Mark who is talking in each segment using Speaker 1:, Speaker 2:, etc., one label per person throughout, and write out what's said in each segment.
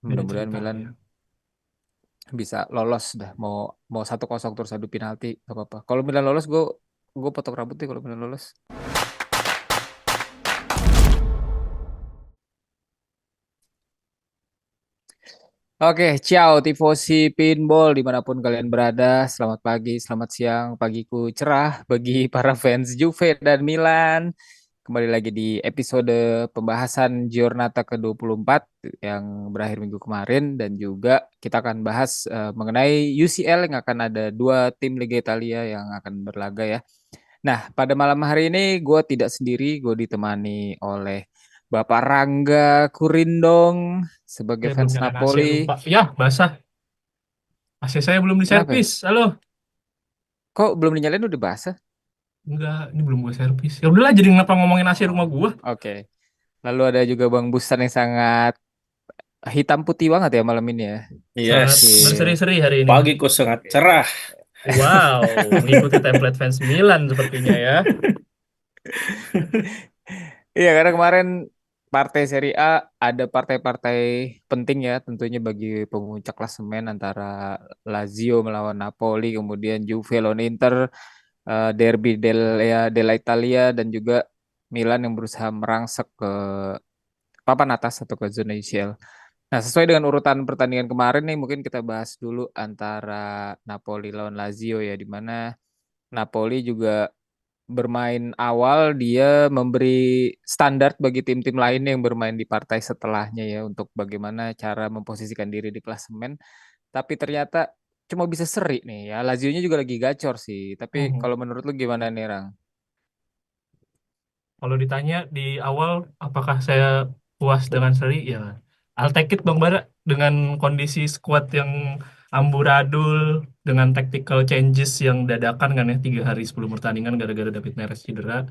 Speaker 1: Beda
Speaker 2: Mudah-mudahan
Speaker 1: cerita
Speaker 2: Milan
Speaker 1: ya.
Speaker 2: bisa lolos dah. Mau mau 1-0 terus adu penalti, gak apa-apa. Kalau Milan lolos, gue potong rambutnya kalau Milan lolos. Oke, ciao tifosi pinball dimanapun kalian berada. Selamat pagi, selamat siang, pagiku cerah bagi para fans Juve dan Milan. Kembali lagi di episode pembahasan Giornata ke-24 yang berakhir minggu kemarin dan juga kita akan bahas mengenai UCL yang akan ada dua tim Liga Italia yang akan berlaga ya. Nah, pada malam hari ini gue tidak sendiri, gue ditemani oleh Bapak Rangga Kurindong sebagai
Speaker 1: Saya belum
Speaker 2: fans
Speaker 1: nyalain AC,
Speaker 2: Napoli.
Speaker 1: lupa. Ya, basah. AC saya belum
Speaker 2: Kenapa ya?
Speaker 1: diservis. Halo.
Speaker 2: Kok belum dinyalain udah basah?
Speaker 1: Enggak, ini belum gue servis. Ya udahlah, jadi ngapa ngomongin AC
Speaker 2: Oh,
Speaker 1: rumah gua?
Speaker 2: oke. Lalu ada juga Bang Busan yang sangat hitam putih banget ya malam ini ya.
Speaker 1: Sangat
Speaker 2: Gokil.
Speaker 1: berseri-seri hari ini.
Speaker 3: Pagiku sangat cerah.
Speaker 1: Wow, mengikuti template fans Milan sepertinya ya.
Speaker 2: Iya, karena kemarin partai Serie A ada partai-partai penting ya tentunya bagi pemuncak klasemen antara Lazio melawan Napoli, kemudian Juve lawan Inter, Derby della Italia dan juga Milan yang berusaha merangsek ke papan atas atau ke zona UCL. Nah, sesuai dengan urutan pertandingan kemarin nih, mungkin kita bahas dulu antara Napoli lawan Lazio ya, di mana Napoli juga bermain awal dia memberi standar bagi tim-tim lain yang bermain di partai setelahnya ya untuk bagaimana cara memposisikan diri di klasemen. Tapi ternyata cuma bisa seri nih ya. Lazio-nya juga lagi gacor sih. Tapi
Speaker 1: Mhm.
Speaker 2: kalau menurut lu gimana nih, Rang?
Speaker 1: Kalau ditanya di awal, apakah saya puas dengan seri? Ya, I'll take it Bang Bara. Dengan kondisi squad yang amburadul, dengan tactical changes yang dadakan kan ya, 3 hari sebelum pertandingan gara-gara David Neres cedera.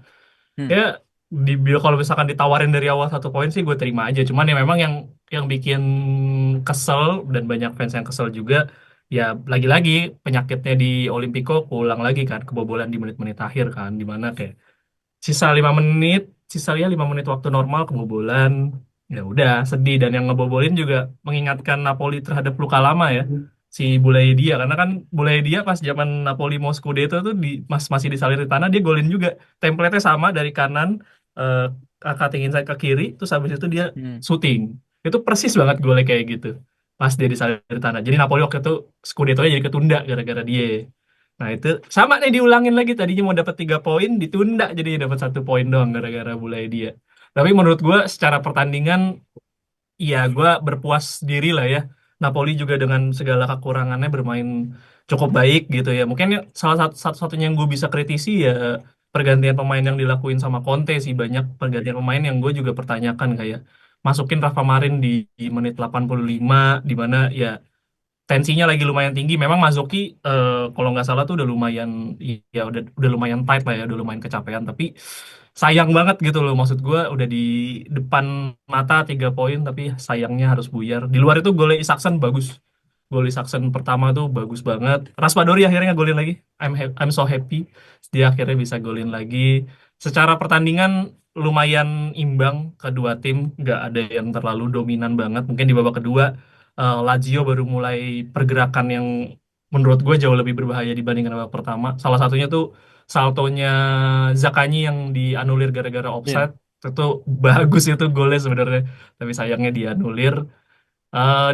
Speaker 2: Hmm.
Speaker 1: Ya, kalau misalkan ditawarin dari awal 1 poin sih gue terima aja. Cuman ya memang yang bikin kesel dan banyak fans yang kesel juga, ya lagi-lagi penyakitnya di Olimpico pulang lagi kan, kebobolan di menit-menit akhir kan, dimana kayak sisa 5 menit, sisa ya 5 menit waktu normal kebobolan. Ya udah sedih, dan yang ngebobolin juga mengingatkan Napoli terhadap luka lama ya, si Bulai Dia, karena kan Bulai Dia pas zaman Napoli mau Scudetto tuh masih di Salernitana dia golin juga, template-nya sama dari kanan, eh, cutting inside ke kiri, terus habis itu dia
Speaker 2: Hmm.
Speaker 1: shooting. Itu persis banget golnya kayak gitu pas dia di Salernitana. Jadi Napoli waktu itu Scudetto-nya jadi ketunda gara-gara dia. Nah itu sama nih, diulangin lagi, tadinya mau dapat 3 poin ditunda jadi dapat 1 poin doang gara-gara bulai dia. Tapi menurut gue secara pertandingan, ya gue berpuas diri lah ya. Napoli juga dengan segala kekurangannya bermain cukup baik gitu ya. Mungkin ya salah satu-satunya yang gue bisa kritisi ya pergantian pemain yang dilakuin sama Conte sih. Banyak pergantian pemain yang gue juga pertanyakan, kayak masukin Rafa Marin di menit 85, di mana ya tensinya lagi lumayan tinggi. Memang Mazuki, kalau nggak salah tuh udah lumayan, ya udah lumayan tight lah ya, udah lumayan kecapean. Tapi sayang banget gitu loh. Maksud gue udah di depan mata 3 poin, tapi sayangnya harus buyar. Di luar itu gol Isaksen bagus. Gol Isaksen pertama tuh bagus banget. Raspadori akhirnya golin lagi. I'm so happy. Dia akhirnya bisa golin lagi. Secara pertandingan lumayan imbang kedua tim, nggak ada yang terlalu dominan banget. Mungkin di babak kedua Lazio baru mulai pergerakan yang menurut gue jauh lebih berbahaya dibandingkan babak pertama. Salah satunya tuh saltonya Zakanyi yang dianulir gara-gara
Speaker 2: Iya.
Speaker 1: offside. Itu bagus itu golnya sebenarnya, tapi sayangnya dianulir.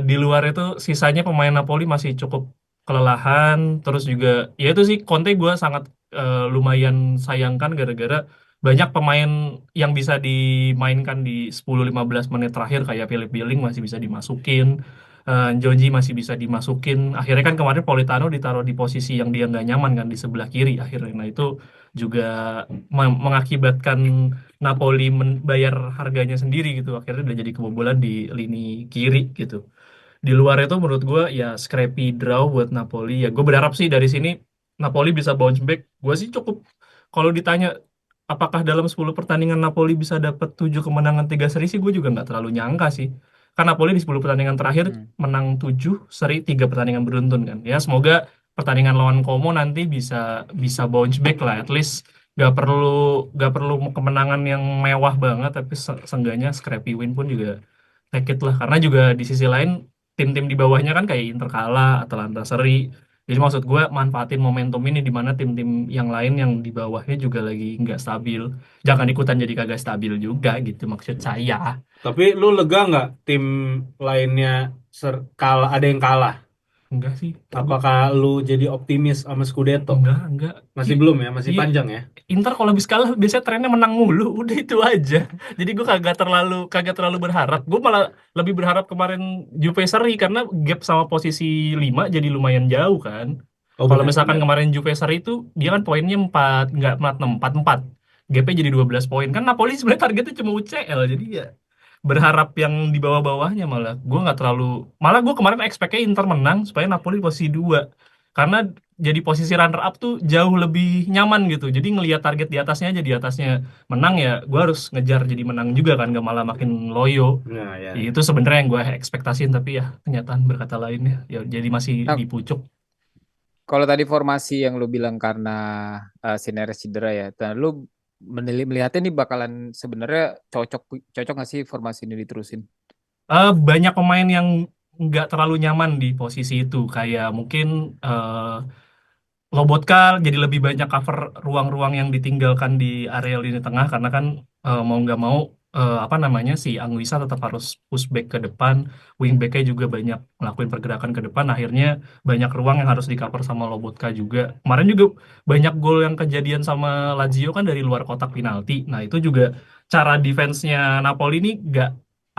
Speaker 1: Di luar itu sisanya pemain Napoli masih cukup kelelahan. Terus juga ya itu sih, Conte gue sangat lumayan sayangkan gara-gara banyak pemain yang bisa dimainkan di 10-15 menit terakhir, kayak Philip Billing masih bisa dimasukin, Jonji masih bisa dimasukin. Akhirnya kan kemarin Politano ditaruh di posisi yang dia nggak nyaman kan, di sebelah kiri akhirnya. Nah itu juga mengakibatkan Napoli membayar harganya sendiri gitu. Akhirnya udah jadi kebobolan di lini kiri gitu. Di luar itu menurut gue ya scrappy draw buat Napoli. Ya gue berharap sih dari sini Napoli bisa bounce back. Gue sih cukup, kalau ditanya apakah dalam 10 pertandingan Napoli bisa dapat 7 kemenangan 3 seri sih, gue juga nggak terlalu nyangka sih. Karena Napoli di 10 pertandingan terakhir
Speaker 2: Hmm.
Speaker 1: menang 7 seri, 3 pertandingan beruntun kan. Ya semoga pertandingan lawan Como nanti bisa bisa bounce back lah. At least gak perlu kemenangan yang mewah banget, tapi seenggaknya scrappy win pun juga take it lah, karena juga di sisi lain tim-tim di bawahnya kan kayak Inter kalah, Atalanta seri. Jadi maksud gue manfaatin momentum ini di mana tim-tim yang lain yang di bawahnya juga lagi nggak stabil. Jangan ikutan jadi kagak stabil juga gitu maksud saya.
Speaker 3: Tapi lu lega nggak tim lainnya kalah, ada yang kalah?
Speaker 1: Enggak sih.
Speaker 3: Apakah lu jadi optimis sama Scudetto?
Speaker 1: Enggak.
Speaker 3: Masih belum ya, masih
Speaker 1: Iya,
Speaker 3: panjang ya.
Speaker 1: Inter kalau habis kalah biasanya trennya menang mulu, udah itu aja. Jadi gue kagak terlalu berharap. Gue malah lebih berharap kemarin Juve seri karena gap sama posisi 5 jadi lumayan jauh kan.
Speaker 3: Oh
Speaker 1: Kalau
Speaker 3: benar
Speaker 1: misalkan
Speaker 3: benar.
Speaker 1: kemarin Juve seri itu dia kan poinnya 4 nggak 4 4. Gapnya jadi 12 poin. Kan Napoli sebenarnya targetnya cuma UCL. Jadi ya berharap yang di bawah-bawahnya malah. Gue nggak terlalu, malah gue kemarin expect-nya Inter menang supaya Napoli posisi 2. Karena jadi posisi runner up tuh jauh lebih nyaman gitu. Jadi ngelihat target di atasnya aja, di atasnya menang ya gue harus ngejar jadi menang juga kan, gak malah makin loyo.
Speaker 3: Nah
Speaker 1: Ya,
Speaker 3: ya.
Speaker 1: itu sebenarnya yang gue ekspektasiin, tapi ya kenyataan berkata lain ya. Ya jadi masih
Speaker 2: Nah,
Speaker 1: di pucuk.
Speaker 2: kalau tadi formasi yang lu bilang karena Sineres cedera ya, nah, lu melihatnya nih bakalan sebenarnya cocok cocok nggak sih formasi ini diterusin?
Speaker 1: Banyak pemain yang nggak terlalu nyaman di posisi itu, kayak mungkin Lobotka jadi lebih banyak cover ruang-ruang yang ditinggalkan di area lini tengah, karena kan mau nggak mau apa namanya si Anguissa tetap harus push back ke depan, wingbacknya juga banyak ngelakuin pergerakan ke depan, akhirnya banyak ruang yang harus di cover sama Lobotka juga. Kemarin juga banyak gol yang kejadian sama Lazio kan dari luar kotak penalti. Nah itu juga cara defense-nya Napoli ini nggak,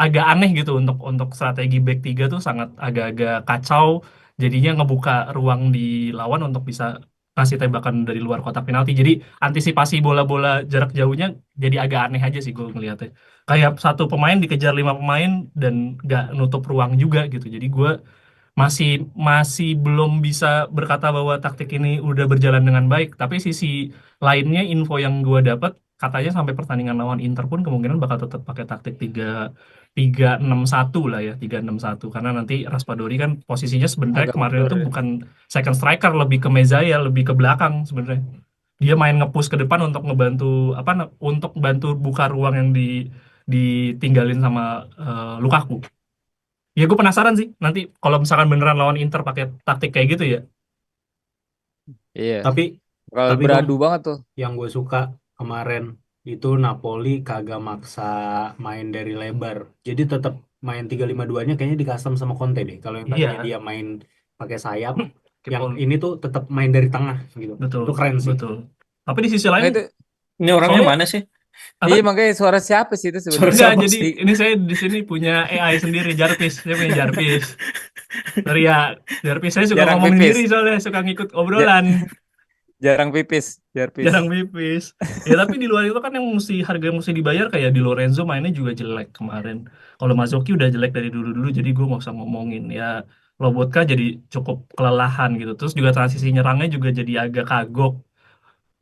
Speaker 1: agak aneh gitu untuk strategi back 3 tuh sangat agak-agak kacau, jadinya ngebuka ruang di lawan untuk bisa kasih tembakan dari luar kotak penalti. Jadi antisipasi bola-bola jarak jauhnya jadi agak aneh aja sih gue ngeliatnya. Kayak satu pemain dikejar 5 pemain dan nggak nutup ruang juga gitu. Jadi gue masih masih belum bisa berkata bahwa taktik ini udah berjalan dengan baik. Tapi sisi lainnya info yang gue dapat katanya sampai pertandingan lawan Inter pun kemungkinan bakal tetap pakai taktik 3-3-6-1 lah ya, 3-6-1, karena nanti Raspadori kan posisinya sebenarnya
Speaker 2: Agak
Speaker 1: kemarin
Speaker 2: mundur
Speaker 1: itu
Speaker 2: ya.
Speaker 1: bukan second striker, lebih ke Mezaya, lebih ke belakang sebenarnya. Dia main nge-push ke depan untuk ngebantu apa untuk bantu buka ruang yang ditinggalin sama Lukaku. Ya gue penasaran sih nanti kalau misalkan beneran lawan Inter pakai taktik kayak gitu ya.
Speaker 2: Iya.
Speaker 3: Tapi
Speaker 2: Kalau
Speaker 3: tapi Gong,
Speaker 2: beradu banget tuh.
Speaker 3: yang gue suka kemarin itu Napoli kagak maksa main dari lebar. Jadi tetap main 3-5-2-nya kayaknya di custom sama Conte deh. Kalau yang tadinya
Speaker 1: Iya,
Speaker 3: dia main pakai sayap, yang
Speaker 1: Kipol,
Speaker 3: ini tuh tetap main dari tengah gitu.
Speaker 1: betul,
Speaker 3: Itu keren sih.
Speaker 1: betul. Tapi di sisi
Speaker 2: Nah
Speaker 1: lain
Speaker 2: itu,
Speaker 4: Ini orangnya
Speaker 1: soalnya
Speaker 4: mana sih?
Speaker 2: iya
Speaker 1: apa?
Speaker 2: makanya suara siapa sih itu
Speaker 3: Suara
Speaker 2: sebenarnya?
Speaker 1: Enggak,
Speaker 3: siapa
Speaker 1: jadi
Speaker 3: sih?
Speaker 1: ini saya di sini punya AI sendiri, Jarvis. Saya punya Jarvis. Sorry ya, Jarvis saya suka
Speaker 2: Jarang
Speaker 1: ngomong sendiri
Speaker 2: pipis.
Speaker 1: soalnya, suka ngikut
Speaker 2: Ja-
Speaker 1: obrolan.
Speaker 2: jarang pipis, Jarvis.
Speaker 1: Jarang pipis. Ya tapi di luar itu kan yang harga yang mesti dibayar kayak di Lorenzo mainnya juga jelek kemarin. Kalau Mazzocchi udah jelek dari dulu-dulu, jadi gue nggak usah ngomongin ya. Lobotka jadi cukup kelelahan gitu. Terus juga transisi nyerangnya juga jadi agak kagok.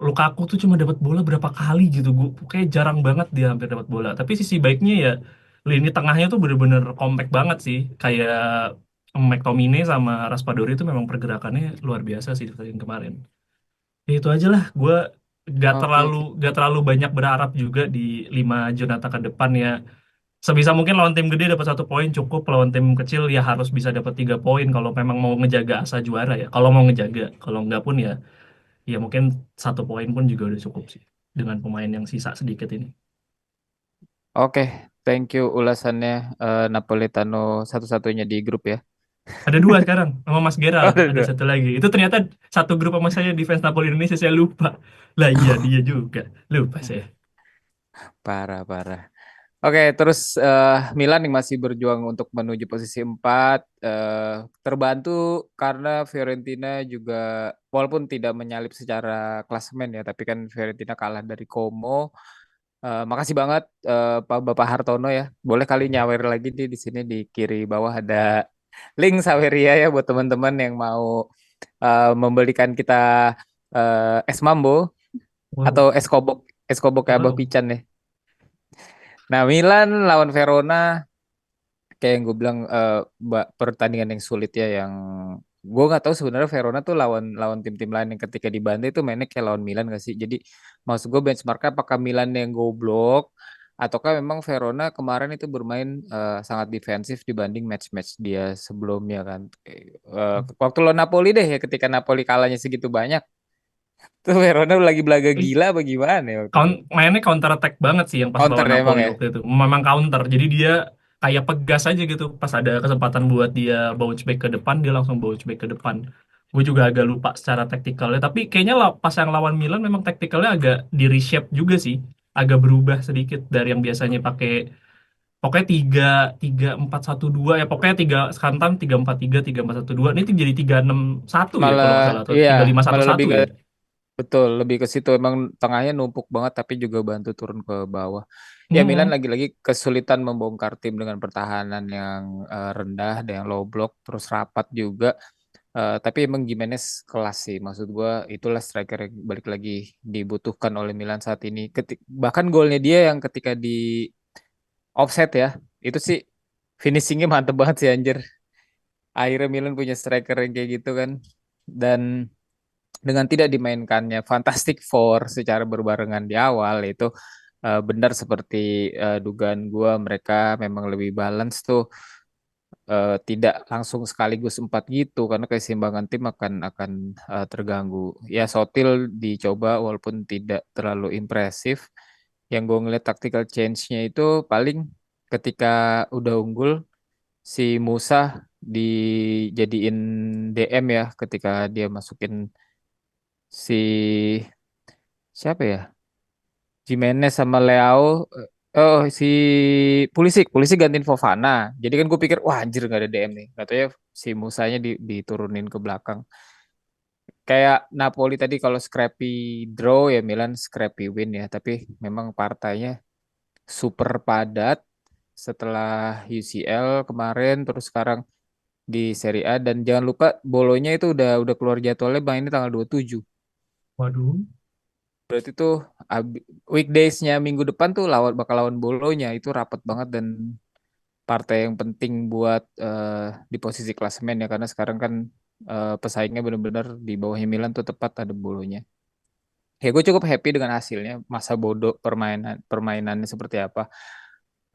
Speaker 1: Lukaku tuh cuma dapat bola berapa kali gitu, gue kayak jarang banget dia hampir dapat bola. Tapi sisi baiknya ya lini tengahnya tuh bener-bener compact banget sih, kayak McTominay sama Raspadori itu memang pergerakannya luar biasa sih dari kemarin. Ya itu aja lah, gue gak
Speaker 2: Oke,
Speaker 1: terlalu
Speaker 2: oke.
Speaker 1: gak terlalu banyak berharap juga di 5 Jonata ke depan ya. Sebisa mungkin lawan tim gede dapat 1 poin cukup, lawan tim kecil ya harus bisa dapat 3 poin kalau memang mau ngejaga asa juara ya. Kalau mau ngejaga, kalau enggak pun ya ya mungkin 1 poin pun juga udah cukup sih dengan pemain yang sisa sedikit ini.
Speaker 2: Oke, thank you ulasannya Napolitano satu-satunya di grup ya.
Speaker 1: Ada 2 sekarang sama Mas
Speaker 2: Oh,
Speaker 1: Geral,
Speaker 2: ada
Speaker 1: ada
Speaker 2: dua.
Speaker 1: satu lagi. Itu ternyata satu grup sama saya di fans Napoli Indonesia, saya lupa. Lah iya dia juga. Lupa saya.
Speaker 2: Parah, parah. Oke, terus Milan yang masih berjuang untuk menuju posisi 4, terbantu karena Fiorentina juga walaupun tidak menyalip secara klasemen ya, tapi kan Fiorentina kalah dari Como. Makasih banget Pak Bapak Hartono ya. Boleh kali nyawer lagi di sini di kiri bawah ada link Saweria ya buat teman-teman yang mau membelikan kita es mambo
Speaker 1: Wow.
Speaker 2: atau es kobok kayak Abah
Speaker 1: Wow.
Speaker 2: Pican ya. Nah, Milan lawan Verona kayak yang gue bilang pertandingan yang sulit ya, yang gue nggak tahu sebenarnya Verona tuh lawan lawan tim-tim lain yang ketika dibantai itu mainnya kayak lawan Milan gak sih? Jadi maksud gue benchmarknya apakah Milan yang goblok ataukah memang Verona kemarin itu bermain sangat defensif dibanding match-match dia sebelumnya kan. Waktu lo Napoli deh ya, ketika Napoli kalahnya segitu banyak, tuh Verona lagi belaga
Speaker 1: Eh,
Speaker 2: gila apa gimana ya waktu itu?
Speaker 1: mainnya counter attack banget sih yang pas
Speaker 2: Counter
Speaker 1: lawan
Speaker 2: ya emang
Speaker 1: Napoli
Speaker 2: ya.
Speaker 1: waktu itu. Memang counter. Jadi dia kayak pegas aja gitu. Pas ada kesempatan buat dia bounce back ke depan, dia langsung bounce back ke depan. Gue juga agak lupa secara taktikalnya. Tapi kayaknya pas yang lawan Milan memang taktikalnya agak di reshape juga sih. Agak berubah sedikit dari yang biasanya pakai pokoknya tiga tiga empat satu dua ya, pokoknya tiga sekarang tiga empat satu dua, ini tuh jadi 3-6-1 ya kalau
Speaker 2: Malah
Speaker 1: nggak salah, atau
Speaker 2: iya,
Speaker 1: 3-5-1-1
Speaker 2: malah lebih ke
Speaker 1: ya.
Speaker 2: betul, lebih ke situ emang tengahnya numpuk banget tapi juga bantu turun ke bawah. Ya Milan
Speaker 1: Hmm.
Speaker 2: lagi-lagi kesulitan membongkar tim dengan pertahanan yang rendah dan yang low block terus rapat juga. Tapi emang Gimenez kelas sih. Maksud gua itulah striker yang balik lagi dibutuhkan oleh Milan saat ini. Bahkan golnya dia yang ketika di offset ya, itu sih finishingnya mantep banget sih anjir. Akhirnya Milan punya striker yang kayak gitu kan. Dan dengan tidak dimainkannya Fantastic Four secara berbarengan di awal itu benar seperti dugaan gua, mereka memang lebih balance tuh, tidak langsung sekaligus empat gitu karena keseimbangan tim akan terganggu. Ya Sotil dicoba walaupun tidak terlalu impresif. Yang gue ngeliat tactical change-nya itu paling ketika udah unggul si Musa dijadiin DM ya, ketika dia masukin si siapa ya, Jimenez sama Leao. Oh, si Pulisic gantiin Fofana. Jadi kan gue pikir wah anjir nggak ada DM nih. Gak tau ya si Musanya diturunin ke belakang. Kayak Napoli tadi kalau scrappy draw ya Milan scrappy win ya. Tapi memang partainya super padat setelah UCL kemarin terus sekarang di Serie A, dan jangan lupa Bolonya itu udah keluar jadwalnya mainnya tanggal 27.
Speaker 1: Waduh.
Speaker 2: Berarti tuh weekdays-nya minggu depan tuh bakal lawan Bolonya, itu rapet banget dan partai yang penting buat di posisi klasemen ya, karena sekarang kan pesaingnya benar-benar di bawahnya Milan tuh tepat ada Bolonya. Ya gue cukup happy dengan hasilnya, masa bodoh permainannya seperti apa.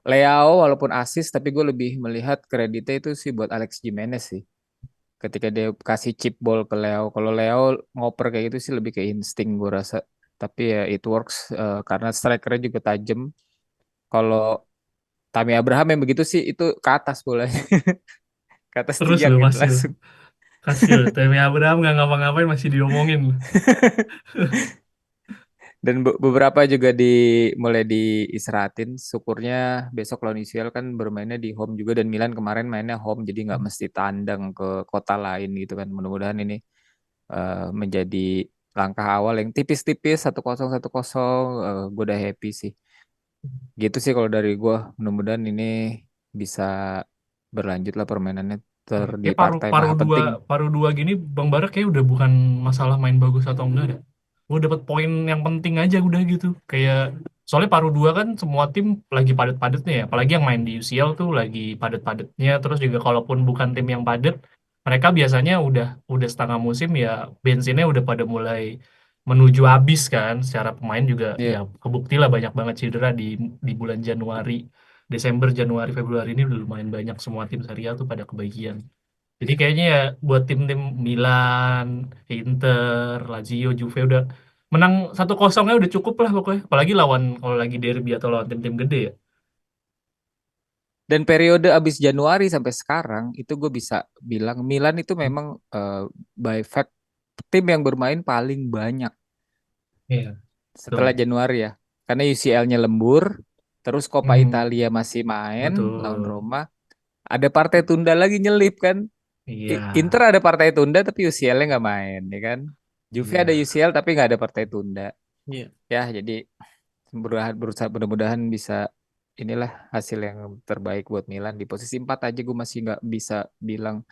Speaker 2: Leao walaupun asis tapi gue lebih melihat kreditnya itu sih buat Alex Jimenez sih. Ketika dia kasih chip ball ke Leo. Kalau Leo ngoper kayak gitu sih lebih ke insting gue rasa. Tapi ya it works karena strikernya juga tajam. Kalau Tammy Abraham yang begitu sih itu ke atas bolanya, ke atas
Speaker 1: Terus
Speaker 2: tiang
Speaker 1: loh
Speaker 2: itu
Speaker 1: masih loh.
Speaker 2: langsung.
Speaker 1: Kasih loh. Temi Abraham nggak ngapa-ngapain masih diomongin.
Speaker 2: Dan beberapa juga mulai diistirahatin. Syukurnya besok lawan UCL kan bermainnya di home juga, dan Milan kemarin mainnya home jadi nggak mesti tandang ke kota lain gitu kan. Mudah-mudahan ini menjadi langkah awal yang tipis-tipis 1-0 1-0. Gue udah happy sih. Gitu sih kalau dari gue. Mudah-mudahan ini bisa berlanjut lah permainannya di
Speaker 1: Kayak paru
Speaker 2: partai
Speaker 1: paru
Speaker 2: maha
Speaker 1: dua
Speaker 2: penting.
Speaker 1: paru dua gini Bang Bara kayak udah bukan masalah main bagus atau enggak deh. Gue dapet poin yang penting aja udah gitu. Kayak soalnya paru dua kan semua tim lagi padat-padatnya ya. Apalagi yang main di UCL tuh lagi padat-padatnya. Terus juga kalaupun bukan tim yang padat, mereka biasanya udah setengah musim ya bensinnya udah pada mulai menuju habis kan. Secara pemain juga ya
Speaker 2: Iya.
Speaker 1: kebukti lah banyak banget cedera di bulan Januari. Desember, Januari, Februari ini udah lumayan banyak semua tim Serie A tuh pada kebagian. Jadi kayaknya ya buat tim-tim Milan, Inter, Lazio, Juve udah menang 1-0 udah cukup lah pokoknya. Apalagi lawan kalau lagi derby atau lawan tim-tim gede ya.
Speaker 2: Dan periode abis Januari sampai sekarang itu gue bisa bilang Milan itu memang by fact tim yang bermain paling banyak
Speaker 1: Iya,
Speaker 2: setelah
Speaker 1: betul.
Speaker 2: Januari ya. Karena UCL-nya lembur, terus Coppa
Speaker 1: Hmm,
Speaker 2: Italia masih main lawan
Speaker 1: betul.
Speaker 2: Roma. Ada partai tunda lagi nyelip kan.
Speaker 1: Iya,
Speaker 2: Inter ada partai tunda tapi UCL-nya nggak main ya kan. Juve ada
Speaker 1: iya.
Speaker 2: UCL tapi nggak ada partai tunda.
Speaker 1: Iya.
Speaker 2: Ya jadi berusaha mudah-mudahan bisa inilah hasil yang terbaik buat Milan. Di posisi 4 aja gue masih nggak bisa bilang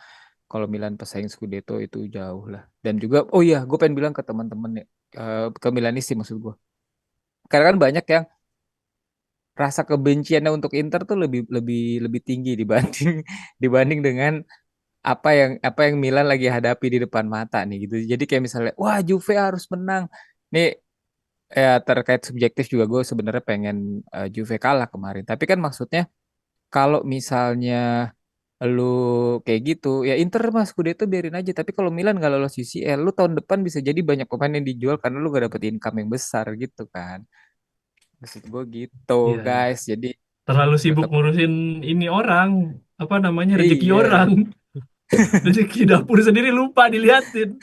Speaker 2: kalau Milan pesaing Scudetto itu jauh lah. Dan juga oh iya gue pengen bilang ke teman-teman ya, ke Milanisti maksud gue. Karena kan banyak yang rasa kebenciannya untuk Inter tuh lebih lebih lebih tinggi dibanding dibanding dengan apa yang Milan lagi hadapi di depan mata nih gitu. Jadi kayak misalnya wah Juve harus menang. Nih Ya terkait subjektif juga gue sebenarnya pengen Juve kalah kemarin. Tapi kan maksudnya kalau misalnya lu kayak gitu, ya Inter mah Scudetto biarin aja. Tapi kalau Milan nggak lolos UCL, lu tahun depan bisa jadi banyak pemain yang dijual karena lu gak dapet income yang besar gitu kan. Maksud gue gitu
Speaker 1: Iya,
Speaker 2: guys. Jadi
Speaker 1: terlalu sibuk
Speaker 2: tetap
Speaker 1: ngurusin ini orang, apa namanya, rezeki orang.
Speaker 2: iya.
Speaker 1: Rezeki dapur sendiri lupa diliatin.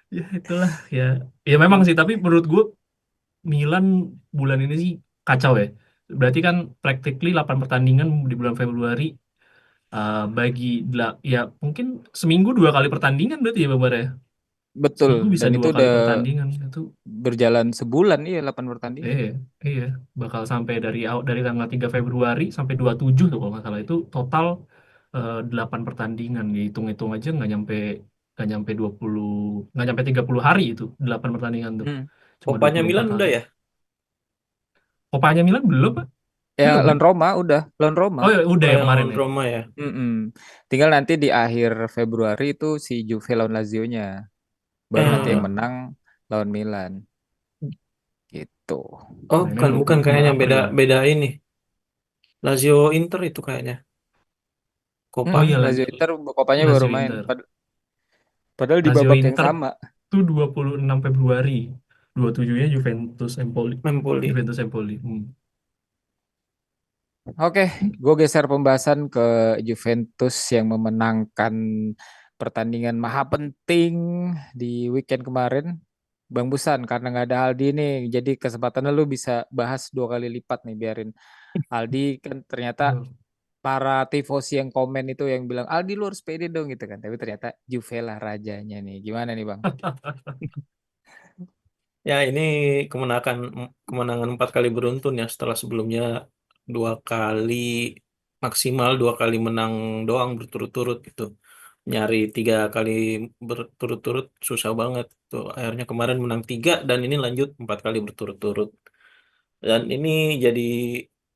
Speaker 1: Ya itulah ya. Ya memang sih, tapi menurut gue Milan bulan ini sih kacau ya. Berarti kan practically 8 pertandingan di bulan Februari, ya mungkin seminggu 2 kali pertandingan berarti ya Bang Bara ya.
Speaker 2: Betul.
Speaker 1: Seminggu bisa
Speaker 2: Dan itu
Speaker 1: dua kali
Speaker 2: udah
Speaker 1: pertandingan itu.
Speaker 2: berjalan sebulan, iya 8 pertandingan.
Speaker 1: Eh, iya, bakal sampai dari tanggal 3 Februari sampai 27 tuh kalau nggak salah, itu total 8 pertandingan. Dihitung-hitung aja nggak nyampe 20, nggak nyampe 30 hari itu 8 pertandingan tuh.
Speaker 2: Hmm.
Speaker 1: Cuma
Speaker 3: Kopanya
Speaker 1: 24
Speaker 3: Milan udah
Speaker 1: hari.
Speaker 3: ya?
Speaker 1: Kopanya Milan belum, Pak?
Speaker 2: Ya
Speaker 1: Belum ya?
Speaker 2: lawan Roma udah, lawan Roma.
Speaker 1: Oh ya udah
Speaker 3: Oh,
Speaker 1: ya
Speaker 3: yang
Speaker 1: kemarin
Speaker 3: lawan
Speaker 1: ya.
Speaker 3: Roma ya.
Speaker 2: Mm-mm. Tinggal nanti di akhir Februari itu si Juve lawan Lazio-nya. Baru nanti yang
Speaker 3: Eh,
Speaker 2: menang lawan Milan. Gitu.
Speaker 3: oh,
Speaker 1: Mainnya
Speaker 3: bukan bukan
Speaker 1: 22
Speaker 3: kayaknya beda
Speaker 1: April.
Speaker 3: beda ini. Lazio Inter itu kayaknya.
Speaker 1: Oh
Speaker 3: Copa.
Speaker 1: iya,
Speaker 2: Lazio Inter kopanya baru
Speaker 1: Lazio
Speaker 2: main.
Speaker 1: Inter.
Speaker 2: Padahal di
Speaker 1: Lazio
Speaker 2: babak yang
Speaker 1: Inter
Speaker 2: sama.
Speaker 1: tuh 26 Februari. 27-nya Juventus Empoli.
Speaker 3: Empoli.
Speaker 1: Juventus Empoli. Hmm.
Speaker 2: Oke, gue geser pembahasan ke Juventus yang memenangkan pertandingan maha penting di weekend kemarin. Bang Busan, karena nggak ada Aldi nih, jadi kesempatannya lu bisa bahas 2 kali lipat nih, biarin Aldi kan ternyata para tifosi yang komen itu yang bilang Aldi lu harus pede dong gitu kan, tapi ternyata Juve lah rajanya nih. Gimana nih Bang?
Speaker 3: Ya, ini kemenangan kemenangan 4 kali beruntun ya, setelah sebelumnya 2 kali, maksimal 2 kali menang doang berturut-turut gitu. Nyari 3 kali berturut-turut susah banget tuh. Akhirnya kemarin menang 3 dan ini lanjut 4 kali berturut-turut. Dan ini jadi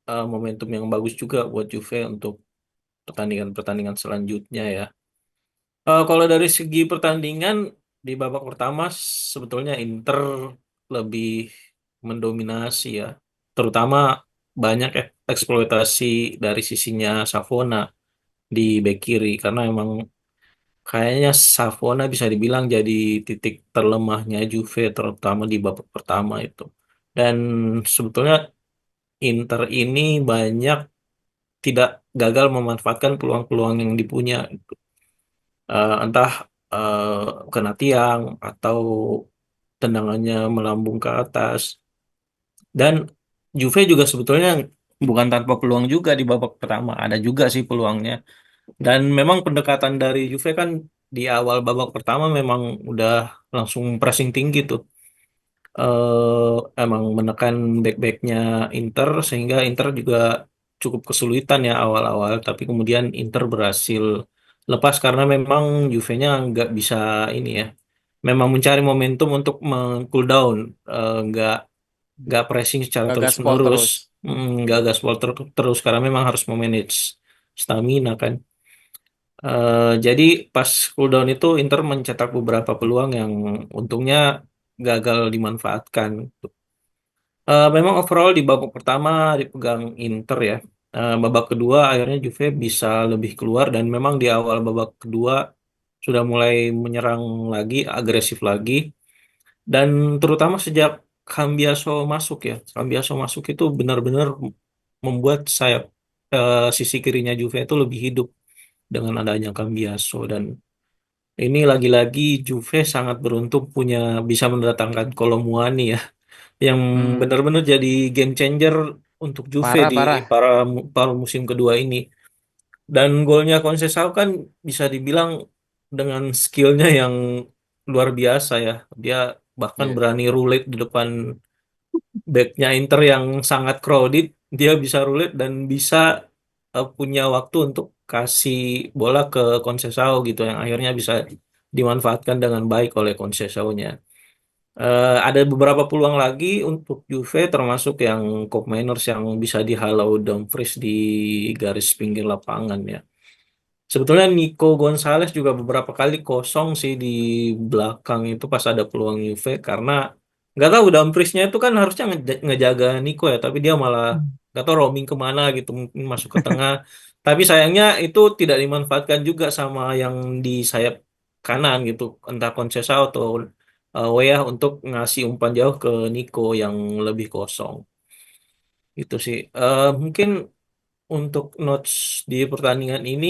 Speaker 3: momentum yang bagus juga buat Juve untuk pertandingan-pertandingan selanjutnya ya. Kalau dari segi pertandingan di babak pertama sebetulnya Inter lebih mendominasi ya, terutama banyak eksploitasi dari sisinya Savona di bek kiri karena emang kayaknya Savona bisa dibilang jadi titik terlemahnya Juve terutama di babak pertama itu. Dan sebetulnya Inter ini banyak tidak gagal memanfaatkan peluang-peluang yang dipunya, entah kena tiang atau tendangannya melambung ke atas. Dan Juve juga sebetulnya bukan tanpa peluang juga di babak pertama, ada juga sih peluangnya. Dan memang pendekatan dari Juve kan di awal babak pertama memang udah langsung pressing tinggi tuh. Emang menekan back-backnya Inter sehingga Inter juga cukup kesulitan ya awal-awal, tapi kemudian Inter berhasil lepas karena memang Juve-nya nggak bisa ini ya, memang mencari momentum untuk cool down, nggak pressing secara
Speaker 2: Gaspol
Speaker 3: terus-menerus.
Speaker 2: terus.
Speaker 3: Nggak gaspol terus karena memang harus memanage stamina kan. Jadi pas cooldown itu Inter mencetak beberapa peluang yang untungnya gagal dimanfaatkan. Memang overall di babak pertama dipegang Inter ya. Babak kedua akhirnya Juve bisa lebih keluar dan memang di awal babak kedua sudah mulai menyerang lagi, agresif lagi. Dan terutama sejak Cambiaso masuk ya. Cambiaso masuk itu benar-benar membuat sayap sisi kirinya Juve itu lebih hidup dengan adanya Cambiaso. Dan ini lagi-lagi Juve sangat beruntung punya bisa mendatangkan Kolo Muani ya, yang
Speaker 2: Hmm,
Speaker 3: benar-benar jadi game changer untuk Juve
Speaker 2: parah
Speaker 3: di
Speaker 2: parah.
Speaker 3: para musim kedua ini. Dan golnya Conceição kan bisa dibilang dengan skillnya yang luar biasa ya. Dia bahkan
Speaker 2: Iya.
Speaker 3: berani roulette di depan backnya Inter yang sangat crowded. Dia bisa roulette dan bisa punya waktu untuk kasih bola ke Conceição gitu yang akhirnya bisa dimanfaatkan dengan baik oleh Conceição-nya. Ada beberapa peluang lagi untuk Juve termasuk yang Cup Minors yang bisa dihalau Dumfries di garis pinggir lapangan ya. Sebetulnya Nico Gonzalez juga beberapa kali kosong sih di belakang itu pas ada peluang Juve karena nggak tahu Dumfriesnya itu kan harusnya ngejaga Nico ya, tapi dia malah
Speaker 1: Hmm.
Speaker 3: nggak tahu roaming kemana gitu, mungkin masuk ke tengah. Tapi sayangnya itu tidak dimanfaatkan juga sama yang di sayap kanan gitu, entah Conceição atau Weah untuk ngasih umpan jauh ke Nico yang lebih kosong. Itu sih. Mungkin untuk notes di pertandingan ini,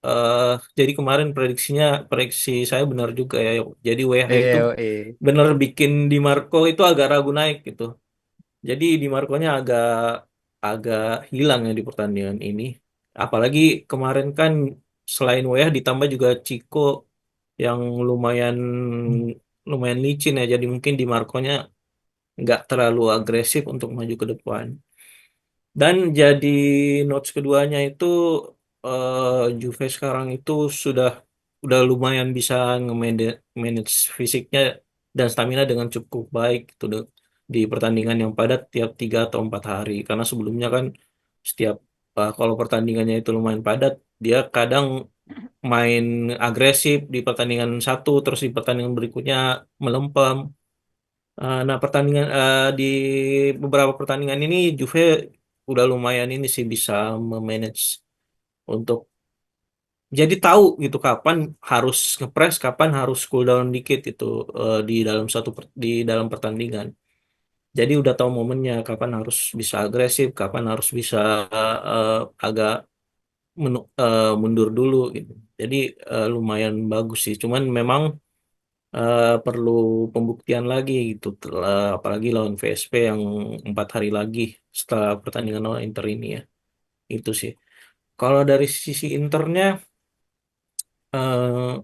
Speaker 3: eh jadi kemarin prediksi saya benar juga ya. Jadi WH itu
Speaker 2: Iya,
Speaker 3: benar bikin Di Marco itu agak ragu naik gitu. Jadi Di Marco-nya agak agak hilang ya di pertandingan ini. Apalagi kemarin kan selain WH ditambah juga Chico yang lumayan lumayan licin ya. Jadi mungkin Di Marco-nya nggak terlalu agresif untuk maju ke depan. Dan jadi notes keduanya itu Juve sekarang itu udah lumayan bisa nge-manage fisiknya dan stamina dengan cukup baik gitu di pertandingan yang padat tiap 3 atau 4 hari. Karena sebelumnya kan setiap kalau pertandingannya itu lumayan padat, dia kadang main agresif di pertandingan satu, terus di pertandingan berikutnya melempem. Nah, di beberapa pertandingan ini Juve udah lumayan ini sih bisa memanage untuk jadi tahu gitu kapan harus ngepres, kapan harus cool down dikit itu di dalam di dalam pertandingan. Jadi udah tahu momennya kapan harus bisa agresif, kapan harus bisa eh, agak mundur dulu gitu. Jadi lumayan bagus sih. Cuman memang perlu pembuktian lagi gitu, apalagi lawan VSP yang 4 hari lagi setelah pertandingan lawan Inter ini ya. Itu sih. Kalau dari sisi Internya, eh,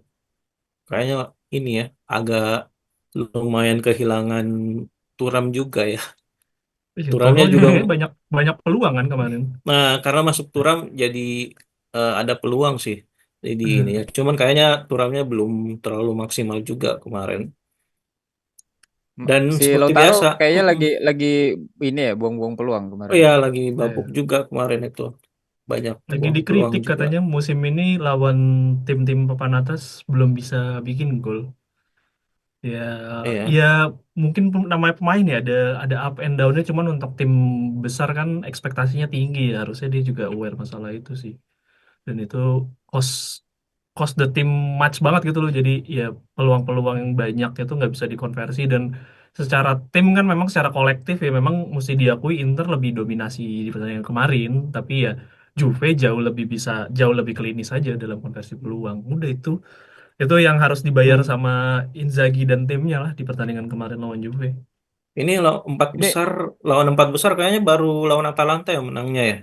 Speaker 3: kayaknya ini ya agak lumayan kehilangan Turam juga ya.
Speaker 1: Iya,
Speaker 3: Turamnya
Speaker 1: Toro juga
Speaker 3: juga,
Speaker 1: kayaknya banyak banyak peluang kan kemarin.
Speaker 3: nah karena masuk Turam jadi ada peluang sih di ini ya.
Speaker 1: Eh,
Speaker 3: Cuman kayaknya Turamnya belum terlalu maksimal juga kemarin. Dan
Speaker 2: Si
Speaker 3: seperti
Speaker 2: Lautaro
Speaker 3: biasa,
Speaker 2: kayaknya lagi ini ya buang-buang peluang
Speaker 3: oh
Speaker 2: kemarin.
Speaker 3: ya lagi babuk
Speaker 1: eh,
Speaker 3: juga kemarin itu. Banyak
Speaker 1: lagi
Speaker 3: peluang-peluang
Speaker 1: dikritik
Speaker 3: juga.
Speaker 1: katanya musim ini lawan tim-tim papan atas belum bisa bikin gol. Ya,
Speaker 3: Iya.
Speaker 1: ya mungkin namanya pemain ya ada up and down-nya, cuman untuk tim besar kan ekspektasinya tinggi ya, harusnya dia juga aware masalah itu sih. Dan itu cost cost the team match banget gitu loh. Jadi ya peluang-peluang yang banyak itu nggak bisa dikonversi, dan secara tim kan memang secara kolektif ya memang mesti diakui Inter lebih dominasi di pertandingan kemarin, tapi ya Juve jauh lebih klinis aja dalam konversi peluang. Udah itu yang harus dibayar
Speaker 3: Hmm.
Speaker 1: sama Inzaghi dan timnya lah di pertandingan kemarin lawan Juve.
Speaker 3: Ini empat
Speaker 2: Ini
Speaker 3: besar lawan empat besar kayaknya baru lawan Atalanta yang menangnya ya.